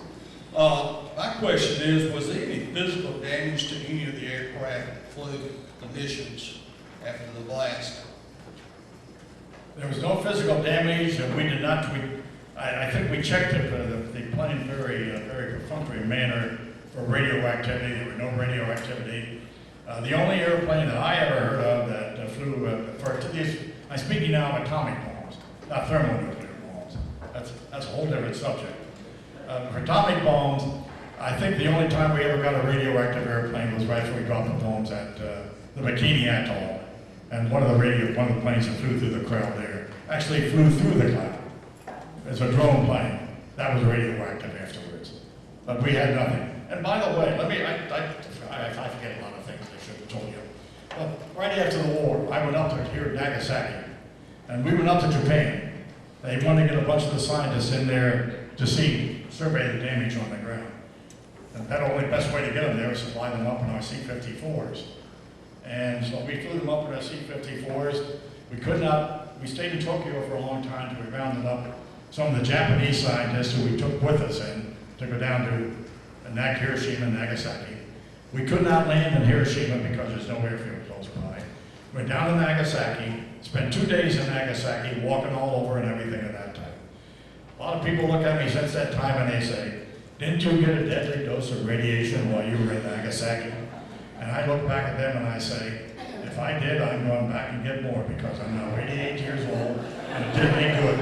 My question is, was there any physical damage to any of the aircraft that flew the missions after the blast? There was no physical damage, and we did not, I think we checked the plane very perfunctory manner for radioactivity. There were no radioactivity. The only airplane that I ever heard of that flew, I'm speaking now of atomic bombs, not thermonuclear bombs. That's a whole different subject. For atomic bombs, I think the only time we ever got a radioactive airplane was right after we dropped the bombs at the Bikini Atoll. And one of the planes that flew through the crowd there actually flew through the cloud. It's a drone plane. That was radioactive afterwards. But we had nothing. And by the way, I forget a lot of things I should have told you. But right after the war, I went up to here at Nagasaki, and we went up to Japan. They wanted to get a bunch of the scientists in there to survey the damage on the ground. And that only best way to get them there was to fly them up in our C-54s. And so we flew them up in our C-54s. We stayed in Tokyo for a long time until we rounded up some of the Japanese scientists who we took with us to go down to Hiroshima and Nagasaki. We could not land in Hiroshima because there's no airfield close by. Went down to Nagasaki, spent 2 days in Nagasaki, walking all over and everything at that time. A lot of people look at me since that time and they say, didn't you get a deadly dose of radiation while you were in Nagasaki? And I look back at them and I say, if I did, I'm going back and get more because I'm now 88 years old and it did me good.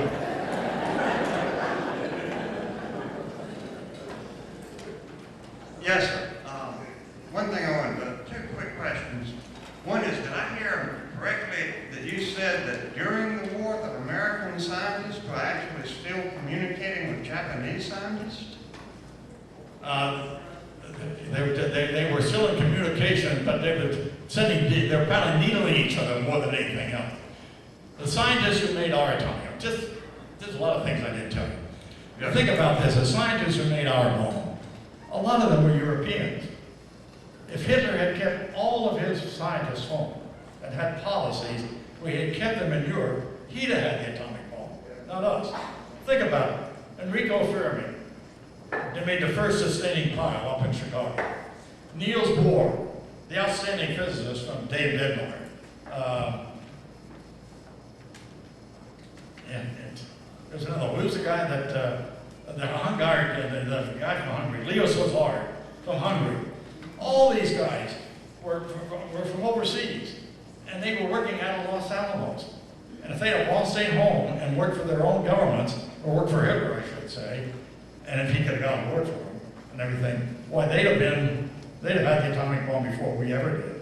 Yes, sir. One thing I wanted to, 2 quick questions. One is, did I hear correctly that you said that during the war that American scientists were actually still communicating with Japanese scientists? They were still in communication, but they were probably needling each other more than anything else. The scientists who made our atomic, there's a lot of things I didn't tell you. Think about this, the scientists who made our bomb, a lot of them were Europeans. If Hitler had kept all of his scientists home and had policies where he had kept them in Europe, he'd have had the atomic bomb, not us. Think about it. Enrico Fermi, they made the first sustaining pile up in Chicago. Niels Bohr, the outstanding physicist from Dave Denmark. There's another, who's the guy that, the guy from Hungary, Leo Szilard from Hungary. All these guys were from overseas, and they were working out of Los Alamos. And if they had all stayed home and worked for their own governments, or worked for Hitler, I should say, and if he could have gotten work for them and everything, why they'd have had the atomic bomb before we ever did.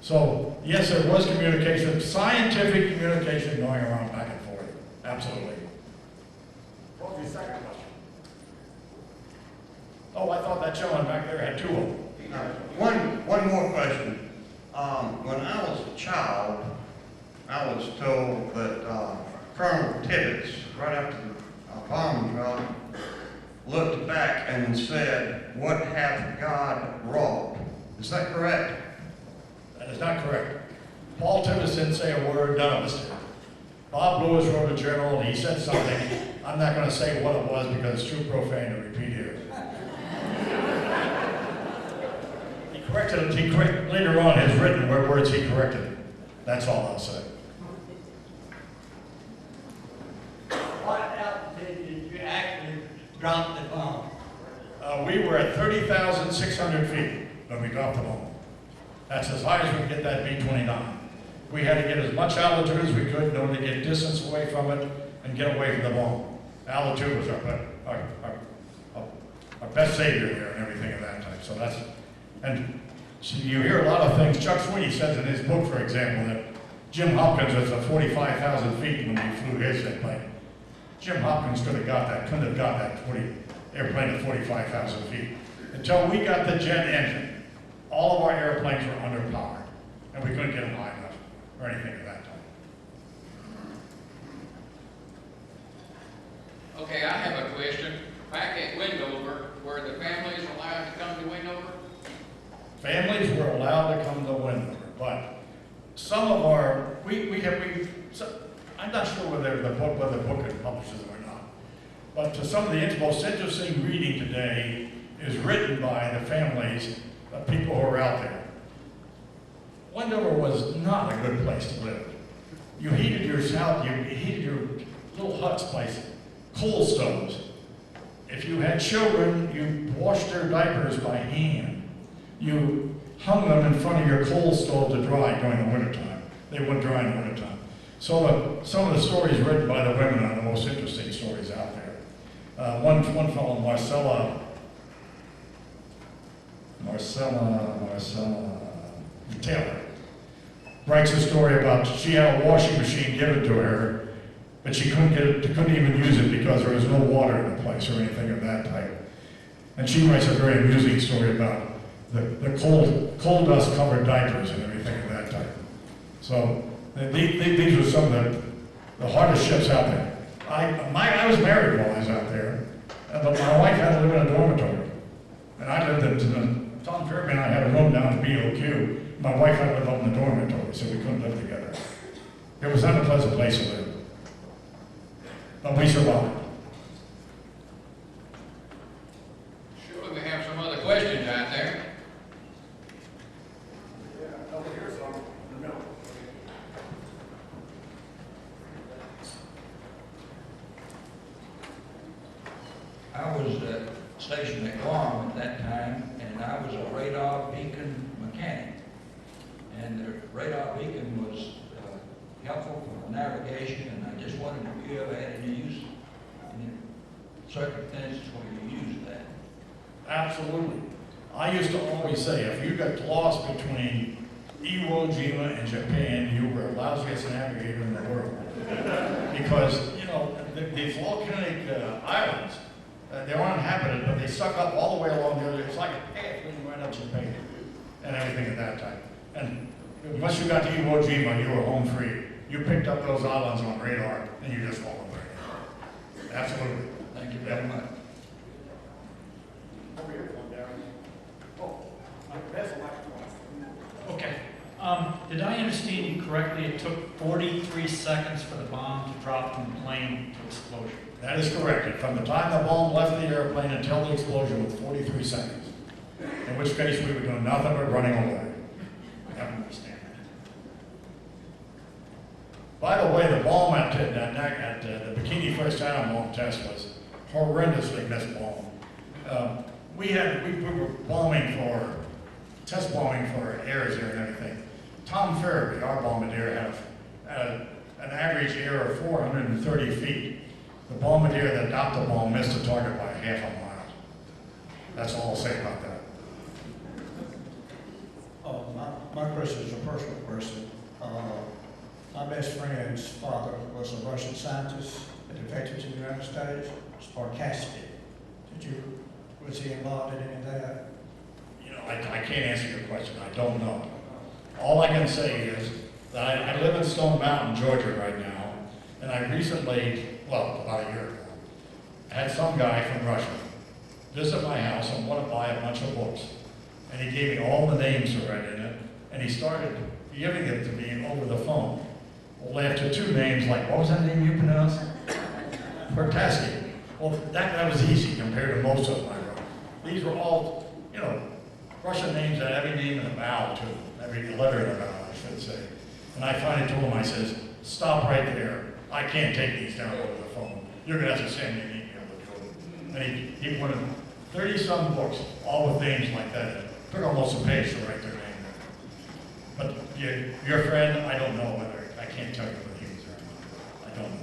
So, yes, there was communication, scientific communication going around back and forth. Absolutely. What was your second question? Oh, I thought that gentleman back there had 2 of them. One more question. When I was a child, I was told that Colonel Tibbets, right after the bomb drop, looked back and said, "What hath God wrought?" Is that correct? That is not correct. Paul Tibbs didn't say a word, none of us did. Bob Lewis wrote a journal, and he said something. I'm not going to say what it was because it's too profane to repeat here. He corrected it. Later on, his written words, he corrected it. That's all I'll say. What altitude did you actually drop the bomb? We were at 30,600 feet when we dropped the bomb. That's as high as we can get that B-29. We had to get as much altitude as we could in order to get distance away from it and get away from the bomb. Altitude was our best savior there and everything of that type. So that's, and so you hear a lot of things. Chuck Sweeney says in his book, for example, that Jim Hopkins was at 45,000 feet when he flew his airplane. Jim Hopkins couldn't have got that airplane at 45,000 feet. Until we got the jet engine, all of our airplanes were underpowered, and we couldn't get them high enough or anything at that time. Okay, I have a question. Back at Wendover, were the families allowed to come to Wendover? Families were allowed to come to Wendover, but some of our, I'm not sure whether the book is publishes it or not, but to some of the most interesting reading today is written by the families of people who are out there. Wendover was not a good place to live. You heated your little huts by coal stoves. If you had children, you washed their diapers by hand. You hung them in front of your coal stove to dry during the wintertime. They wouldn't dry in the wintertime. So some of the stories written by the women are the most interesting stories out there. One fellow, Marcella Taylor, writes a story about she had a washing machine given to her, but she couldn't even use it because there was no water in the place or anything of that type. And she writes a very amusing story about the coal dust covered diapers and everything of that type. So these were some of the hardest ships out there. I was married while I was out there, but my wife had to live in a dormitory. And I lived Tom Kirby and I had a room down at BOQ. My wife had to live up in the dormitory, so we couldn't live together. It was not a pleasant place to live. But we survived. Surely we have some other questions out there. I was stationed at Guam at that time, and I was a radar beacon mechanic. And the radar beacon was helpful for navigation, and I just wondered if you ever had any use, any circumstances where you used that. Absolutely. I used to always say, if you got lost between Iwo Jima and Japan, you were the lousiest navigator in the world. Because, you know, these volcanic islands, they're uninhabited, but they suck up all the way along the other. It's like a path leading right up Japan and everything at that time. And once you got to Iwo Jima, you were home free. You picked up those islands on radar, and you just followed right. Absolutely. Thank you very much. Over here, Darren. Oh, that's the last one. Okay. Did I understand you correctly? It took 43 seconds for the bomb to drop from the plane to explosion. That is correct. From the time the bomb left the airplane until the explosion was 43 seconds. In which case we were doing nothing but running away. I don't understand that. By the way, the bomb at the Bikini First Atom bomb test was horrendously missed bomb. We were test bombing for airs here and everything. Tom Farabee, our bombardier, had an average air of 430 feet. The bombardier that dropped the bomb missed the target by half a mile. That's all I'll say about that. My question is a personal question. My best friend's father was a Russian scientist that defected to the United States. Sparkasity. Was he involved in any of that? You know, I can't answer your question. I don't know. All I can say is that I live in Stone Mountain, Georgia right now, and I recently, well, about a year ago, had some guy from Russia visit my house and want to buy a bunch of books. And he gave me all the names that were in it, and he started giving it to me over the phone. Well, after two names, like, what was that name you pronounced? Pertaski. Well, that was easy compared to most of them I wrote. These were all, you know, Russian names that every name in a vowel to them, every letter in a vowel, I should say. And I finally told him, I says, stop right there. I can't take these down over the phone. You're gonna have to send me an email to do it. And he wanted 30-some books, all with names like that. It took almost a page to write their name. But your friend, I don't know whether, I can't tell you whether he was there or not. I don't know.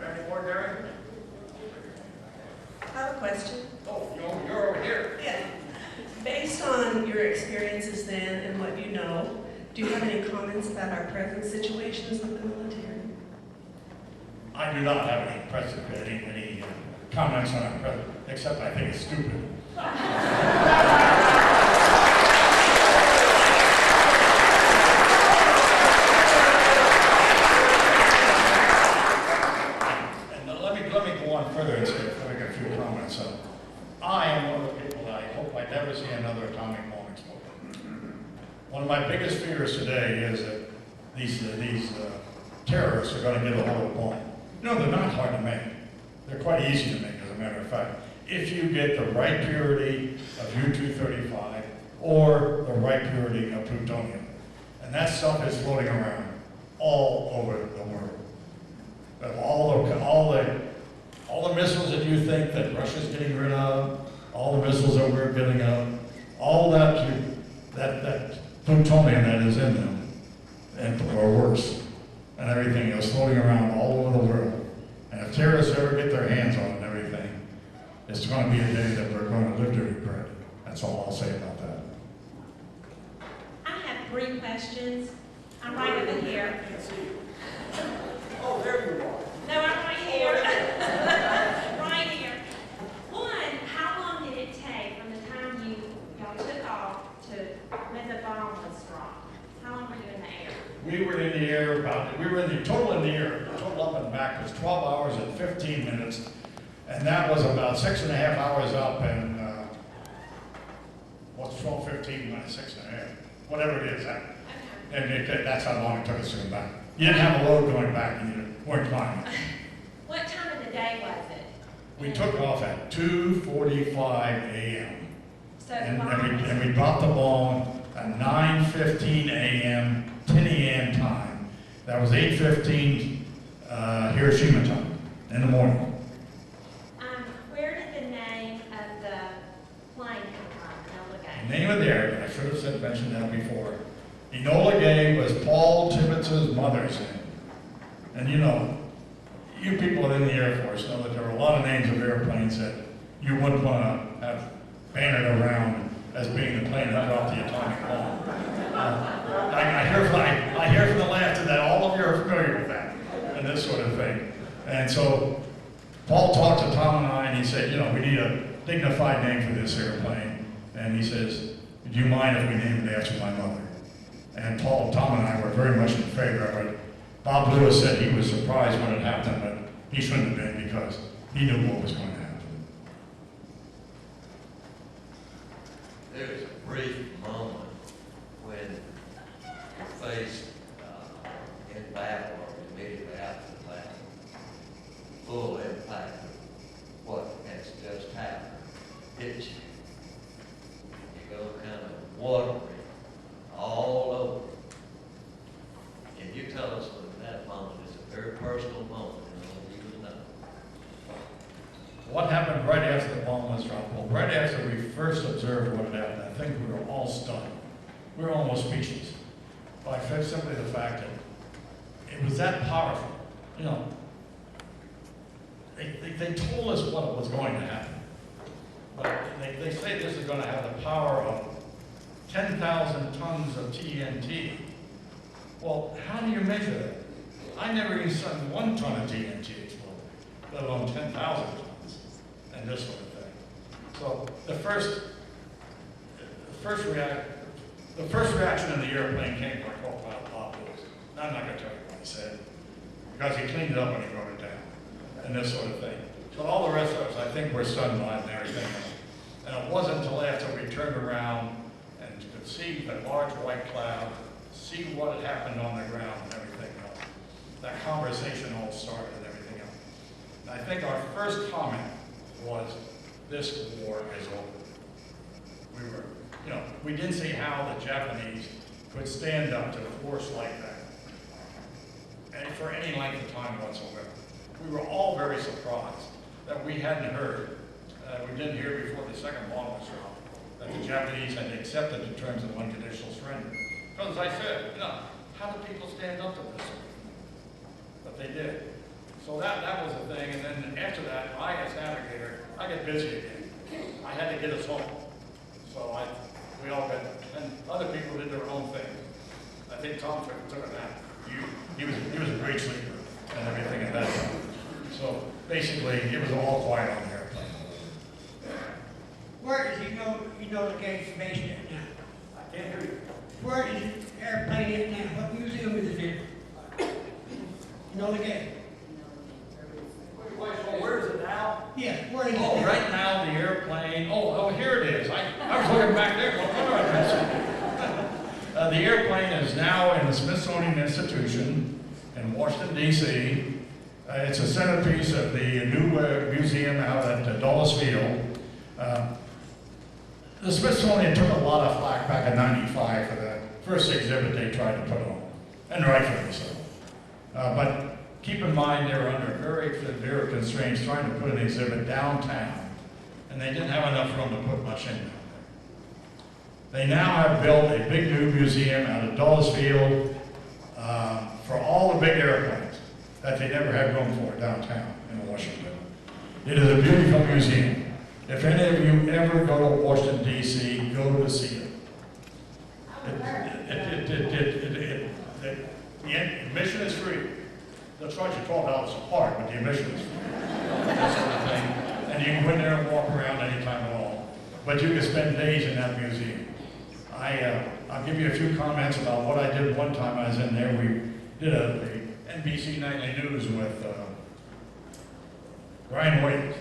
Any more, Derek? I have a question. Oh, you're over here. Yeah. Based on your experiences then and what you know, do you have any comments about our present situations with the military? I do not have any comments on our president, except I think it's stupid. And let me go on further and make a few comments. I am one of the people that I hope I never see another atomic bomb explode. One of my biggest fears today is that these terrorists are going to get a hold of a bomb. No, they're not hard to make. They're quite easy to make, as a matter of fact. If you get the right purity of U-235 or the right purity of plutonium. And that stuff is floating around all over the world. But all the missiles that you think that Russia's getting rid of, all the missiles that we're getting out, all that plutonium that is in them, or worse, and everything is floating around all over the world. And if terrorists ever get their hands on it and everything, it's going to be a day that we're going to live to regret. That's all I'll say about that. I have 3 questions. I'm right over here. Oh, there you are. No, I'm right here. Right here. One, how long did it take from the time y'all took off to when the bomb was dropped? How long were you in the air? We were in the air total up and back was 12 hours and 15 minutes. And that was about 6.5 hours up and, what's 12, 15 minus 6.5? Whatever it is, that's how long it took us to come back. You didn't have a load going back and you weren't climbing. What time of the day was it? We took off at 2:45 a.m. So And we dropped the bomb at 9:15 a.m., 10 a.m. time. That was 8:15 Hiroshima time in the morning. Where did the name of the plane come from, Enola Gay? The name of the airplane, I should have mentioned that before. Enola Gay was Paul Tibbets's mother's name. And you know, you people in the Air Force know that there are a lot of names of airplanes that you wouldn't want to have bannered around as being the plane that dropped the atomic bomb. I hear from the laughter that all of you are familiar with that and this sort of thing. And so Paul talked to Tom and I, and he said, you know, we need a dignified name for this airplane. And he says, do you mind if we name it after my mother? And Tom and I were very much in favor of it. Bob Lewis said he was surprised when it happened, but he shouldn't have been because he knew what was going to happen. There was a brief moment when faced in battle or immediately after the battle, full impact of what has just happened hit you. You go kind of watery all over. Can you tell us when that moment is a very personal moment and you know? What happened right after the bomb was dropped? Well, right after we first observed what had happened, I think we were all stunned. We were almost speechless by simply the fact that it was that powerful. You know, they told us what was going to happen. But they say this is going to have the power of 10,000 tons of TNT. Well, how do you measure that? I never even saw 1 ton of TNT explode, let alone 10,000 tons, and this sort of thing. So the first reaction in the airplane came from our co-pilot, Bob Lewis. Now, I'm not going to tell you what he said, because he cleaned it up when he wrote it down, and this sort of thing. So all the rest of us, I think, were stunned by it and everything. And it wasn't until turned around and could see the large white cloud, see what had happened on the ground and everything else. That conversation all started and everything else. And I think our first comment was, this war is over. We were, you know, we didn't see how the Japanese could stand up to force like that, and for any length of time whatsoever. We were all very surprised that we hadn't heard, we didn't hear before the second bomb was dropped, that the Japanese had accepted the terms of unconditional surrender. Because as I said, you know, how do people stand up to this? But they did. So that was the thing, and then after that, I, as navigator, I get busy again. I had to get us home. So we all got, and other people did their own thing. I think Tom took a nap. He was a great sleeper and everything at that time. So basically, it was all quiet on the airplane. Where is Enola Gay station at now? I can't hear you. Where is the airplane at now? What museum is it in? Enola Gay. Where is it now? Yes, where is it Oh, now? right now the airplane, oh, here it is. I was looking back there. The airplane is now in the Smithsonian Institution in Washington, D.C. It's a centerpiece of the new museum out at Dulles Field. The Smithsonian took a lot of flack back in '95 for the first exhibit they tried to put on, and rightfully so. But keep in mind, they were under very severe constraints trying to put an exhibit downtown, and they didn't have enough room to put much in there. They now have built a big new museum out of Dulles Field for all the big airplanes that they never had room for downtown in Washington. It is a beautiful museum. If any of you ever go to Washington, D.C., go to see it. The admission is free. They'll charge you $12 a part, but the admission is free. That sort of thing. And you can go in there and walk around anytime at all. But you can spend days in that museum. I'll give you a few comments about what I did one time I was in there. We did a NBC Nightly News with Brian Williams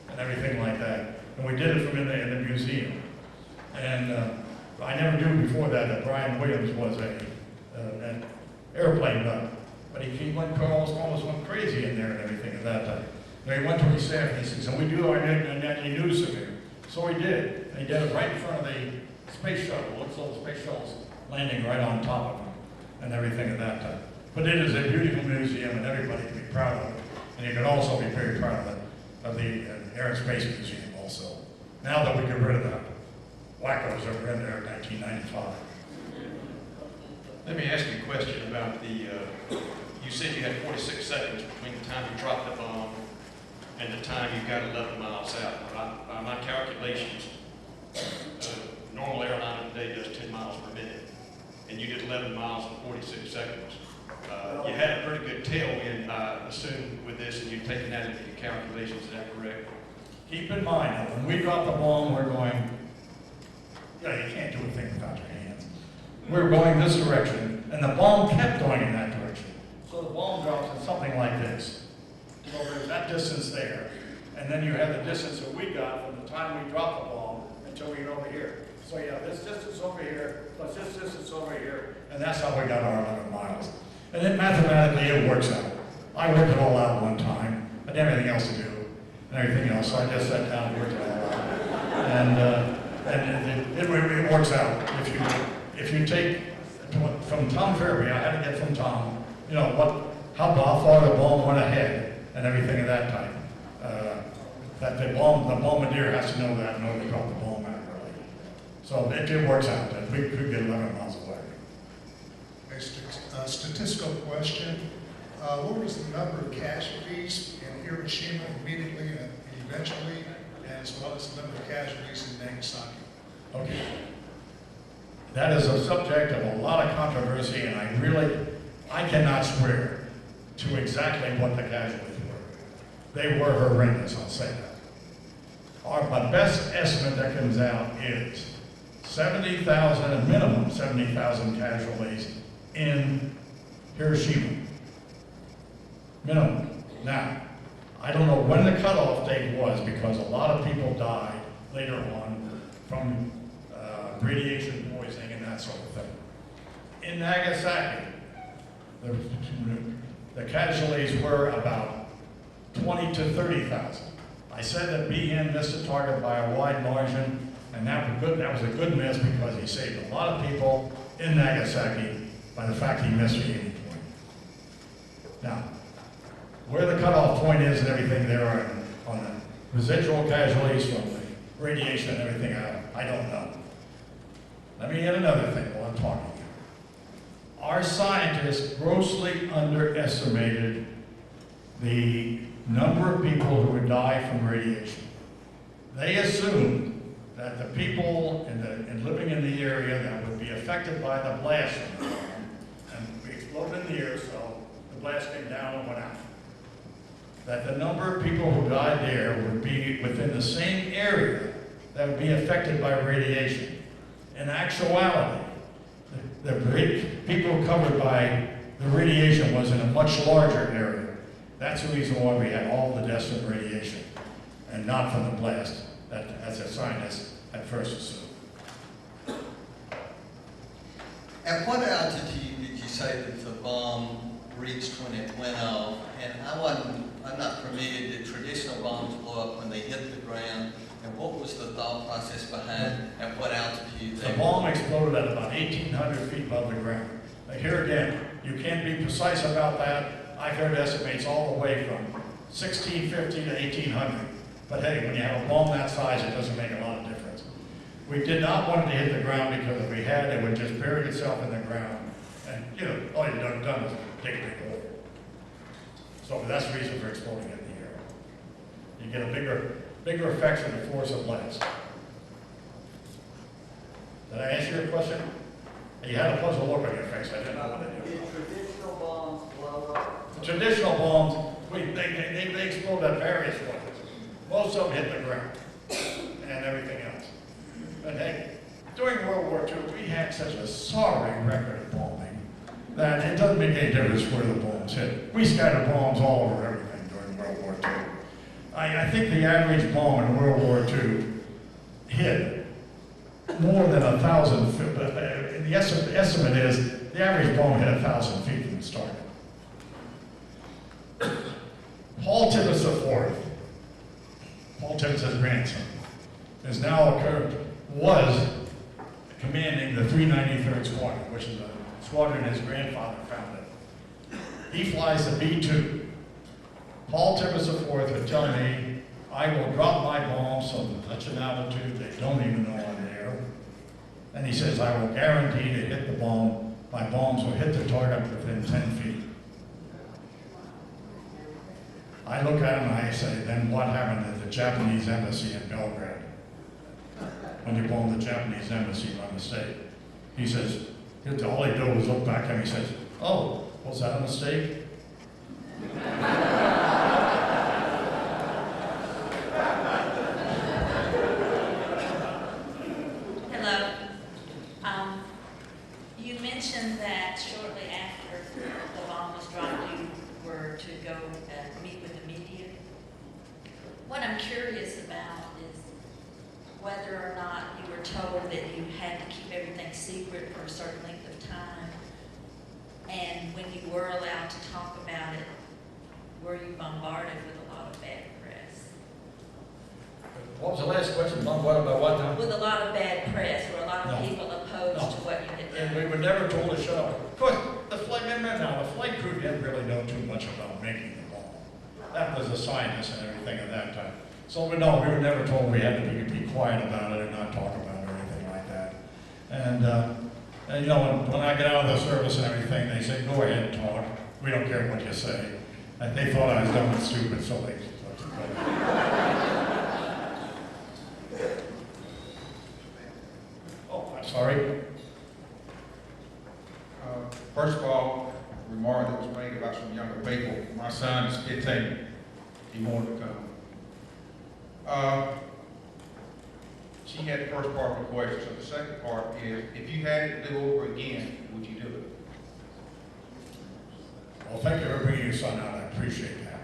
and everything like that. And we did it from in the museum. And I never knew before that Brian Williams was an airplane nut. But he almost went crazy in there and everything at that time. And he went to his staff and he said, so we do our nightly news from here. So he did. And he did it right in front of the space shuttle. Looks like the space shuttle's landing right on top of him and everything at that time. But it is a beautiful museum and everybody can be proud of it. And you can also be very proud of the Air and Space Museum also. Now that we get rid of the wackos that were in there in 1995. Let me ask you a question about the, you said you had 46 seconds between the time you dropped the bomb and the time you got 11 miles out. By my calculations, a normal airliner today does 10 miles per minute, and you did 11 miles in 46 seconds. You had a pretty good tailwind, I assume, with this, and you've taken that into your calculations, is that correct? Keep in mind, when we drop the bomb, we're going, yeah, you can't do a thing without your hands. We're going this direction, and the bomb kept going in that direction. So the bomb drops in something like this. So there's that distance there, and then you have the distance that we got from the time we dropped the bomb until we get over here. So you have this distance over here, plus this distance over here, and that's how we got our 11 miles. And then mathematically it works out. I worked it all out one time. I didn't have anything else to do and everything else, so I just sat down and worked it all out. And it works out. If you take from Tom Fairby, I had to get from Tom, you know, how far the bomb went ahead and everything of that type. That the bombardier has to know that in order to drop the bomb accurately. So it works out that we could get 11 miles away. A statistical question. What was the number of casualties in Hiroshima immediately and eventually, as well as the number of casualties in Nagasaki? Okay. That is a subject of a lot of controversy, and I cannot swear to exactly what the casualties were. They were horrendous, I'll say that. My best estimate that comes out is 70,000, a minimum 70,000 casualties in Hiroshima. Minimum. Now, I don't know when the cutoff date was because a lot of people died later on from radiation poisoning and that sort of thing. In Nagasaki, the casualties were about 20 to 30,000. I said that BN missed the target by a wide margin, and that was a good miss because he saved a lot of people in Nagasaki by the fact he missed the aiming point. Now, where the cutoff point is and everything there on the residual casualties from the radiation and everything, I don't know. Let me add another thing while I'm talking here. Our scientists grossly underestimated the number of people who would die from radiation. They assumed that the people living in the area that would be affected by the blast from the bomb, and we exploded in the air, so the blast came down and went out, that the number of people who died there would be within the same area that would be affected by radiation. In actuality, the people covered by the radiation was in a much larger area. That's the reason why we had all the deaths from radiation and not from the blast, that, as a scientist at first assumed. At what altitude did you say that the bomb reached when it went off? And I'm not familiar, did traditional bombs blow up when they hit the ground? And what was the thought process behind at what altitude they The bomb exploded at about 1,800 feet above the ground. Now here again, you can't be precise about that. I've heard estimates all the way from 1,650 to 1,800. But hey, when you have a bomb that size, it doesn't make a lot of difference. We did not want it to hit the ground because if we had, it would just bury itself in the ground. And, you know, all you've done is dig a big hole. So that's the reason for exploding it in the air. You get a bigger effects of the force of blast. Did I answer your question? You had a puzzled look on your face. I didn't know what to do. Did traditional bombs blow up? The traditional bombs, they explode at various levels. Most of them hit the ground and everything else. But hey, during World War II, we had such a soaring record of bombing that it doesn't make any difference where the bombs hit. We scattered bombs all over everything during World War II. I think the average bomb in World War II hit more than 1,000 feet. The estimate is the average bomb hit 1,000 feet from the start. Paul Tibbets IV, Paul Tibbets' grandson, is now was commanding the 393rd Squadron, which is a squadron his grandfather founded. He flies the B-2. Paul Tibbets IV would tell me, I will drop my bombs from such an altitude they don't even know I'm there. And he says, I will guarantee to hit the bomb. My bombs will hit the target within 10 feet. I look at him and I say, then what happened at the Japanese embassy in Belgrade? When you bombed the Japanese embassy by mistake. He says, all he did was look back at me and says, oh, was that a mistake? Hello. You mentioned that shortly after the bomb was dropped, you were to go meet with the media. What I'm curious about is whether or not you were told that you had to keep everything secret for a certain length of time, and when you were allowed to talk about it, were you bombarded with a lot of bad press? What was the last question? Bombarded by what now? With a lot of bad press, were a lot of people opposed to what you had done? And we were never told to shut up. Of course, the flight crew didn't really know too much about making the bomb. That was the scientists and everything at that time. So we were never told we had to be quiet about it or not talk about it or anything like that. And you know, when I get out of the service and everything, they say, go ahead and talk. We don't care what you say. And they thought I was dumb and stupid, so they Oh, I'm sorry. First of all, a remark that was made about some younger people. My son is 15. He wanted to come. She had the first part of the question. So the second part is, if you had it to do over again, would you do it? Well, thank you for bringing your son out. I appreciate that.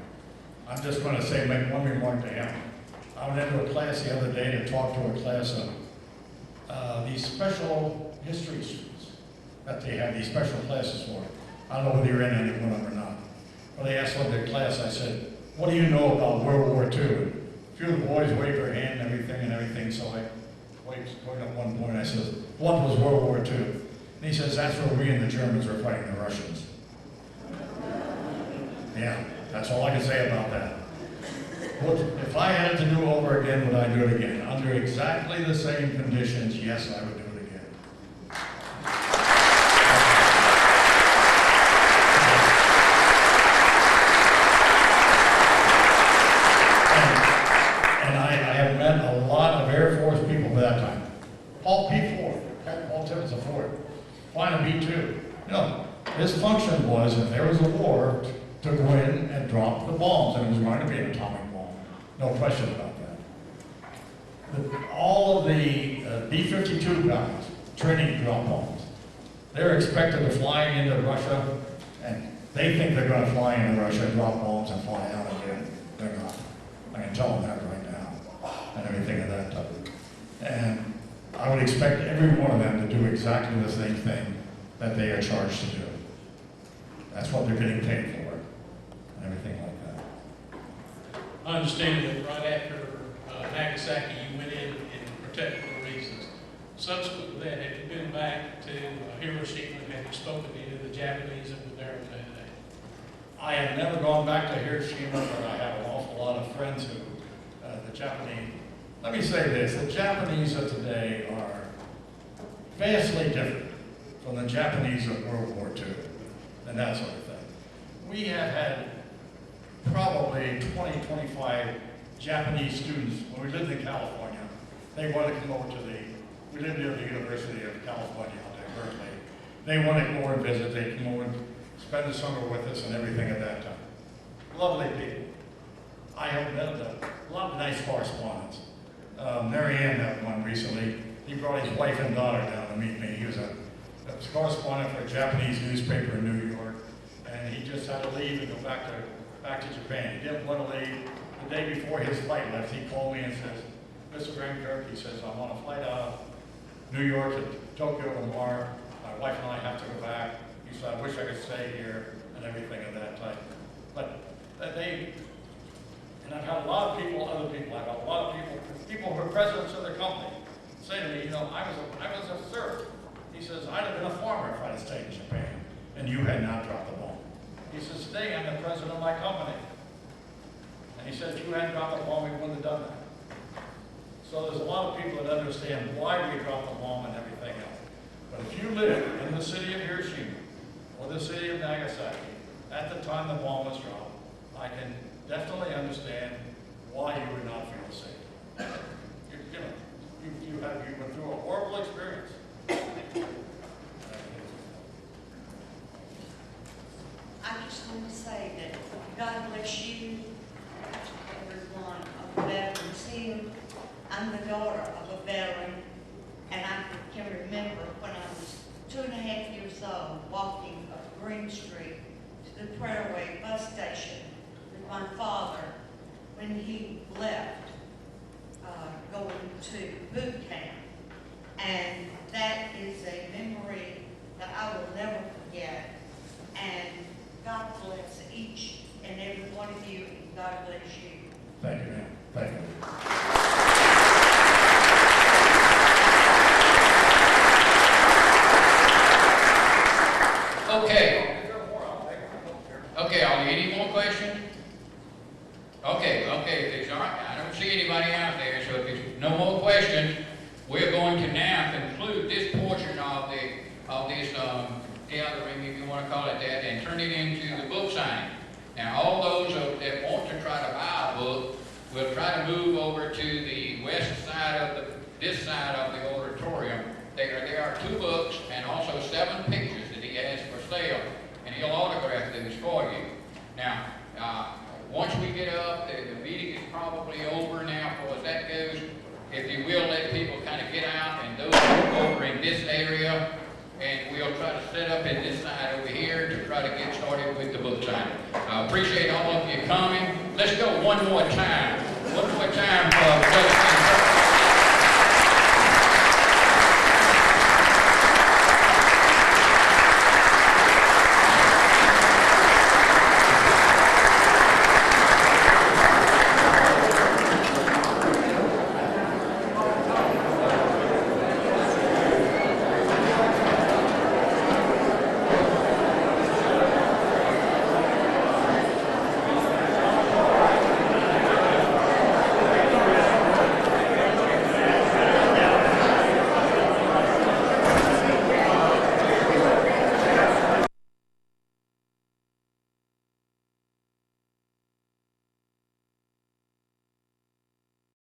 I'm just going to make one remark to him. I went into a class the other day to talk to a class of these special history students that they have these special classes for. I don't know whether you're in any one of them or not. But they asked one of their class, I said, what do you know about World War II? And a few of the boys waved their hand and everything, so I waved at one point, I said, what was World War II? And he says, that's where we and the Germans were fighting the Russians. Yeah, that's all I can say about that. If I had it to do over again, would I do it again? Under exactly the same conditions, yes, I would do it again. And I have met a lot of Air Force people by that time. Paul P. Ford, Paul Tibbets of Ford, flying a B-2. You know, his function was, if there was a war, to go in and drop the bombs, and it was going to be an atomic bomb. No question about that. All of the B-52 guys training to drop bombs, they're expected to fly into Russia, and they think they're going to fly into Russia, drop bombs, and fly out again. They're not. I can tell them that right now, and everything of that type. And I would expect every one of them to do exactly the same thing that they are charged to do. That's what they're getting paid for. Everything like that. I understand that right after Nagasaki, you went in for technical reasons. Subsequent to that, have you been back to Hiroshima and have you spoken to any of the Japanese that were there on that day? I have never gone back to Hiroshima, but I have an awful lot of friends who, the Japanese, let me say this, the Japanese of today are vastly different from the Japanese of World War II and that sort of thing. We have had probably 20, 25 Japanese students when we lived in California. They wanted to come over to we lived near the University of California out there, Berkeley. They wanted to come over and visit. They'd come over and spend the summer with us and everything at that time. Lovely people. I have met a lot of nice correspondents. Mary Ann had one recently. He brought his wife and daughter down to meet me. He was a correspondent for a Japanese newspaper in New York, and he just had to leave and go back to Japan. He didn't want to leave. The day before his flight left, he called me and says, Mr. Kirk, he says, I'm on a flight out of New York to Tokyo tomorrow. My wife and I have to go back. He said, I wish I could stay here and everything of that type. But and I've had a lot of people, other people, I've had a lot of people who are presidents of their company say to me, you know, I was a serf. He says, I'd have been a farmer if I'd have stayed in Japan and you had not dropped the bomb. He says, today I'm the president of my company. And he says, if you hadn't dropped the bomb, we wouldn't have done that. So there's a lot of people that understand why we dropped the bomb and everything else. But if you live in the city of Hiroshima or the city of Nagasaki, at the time the bomb was dropped, I can definitely understand why you would not feel safe. You went through a horrible experience. I just want to say that God bless you, everyone of the veterans here. I'm the daughter of a veteran, and I can remember when I was 2.5 years old, walking up Green Street to the Prairway bus station with my father when he left, going to boot camp. And that is a memory that I will never forget. And God bless each and every one of you, and God bless you. Thank you, ma'am. Thank you. Okay, are there any more questions? Okay, if there's not, I don't see anybody out there, so if there's no more questions, we're going to now conclude this portion of this gathering, if you want to call it that, and turn it into the book signing. Now, all those that want to try to buy a book will try to move over to the west side of this side of the auditorium. There are 2 books and also 7 pictures that he has for sale, and he'll autograph those for you. Now, once we get up, the meeting is probably over now, for as that goes. If you will, let people kind of get out, and those over in this area, and we'll try to set up in this side over here to try to get started with the book signing. I appreciate all of you coming. Let's go one more time. One more time for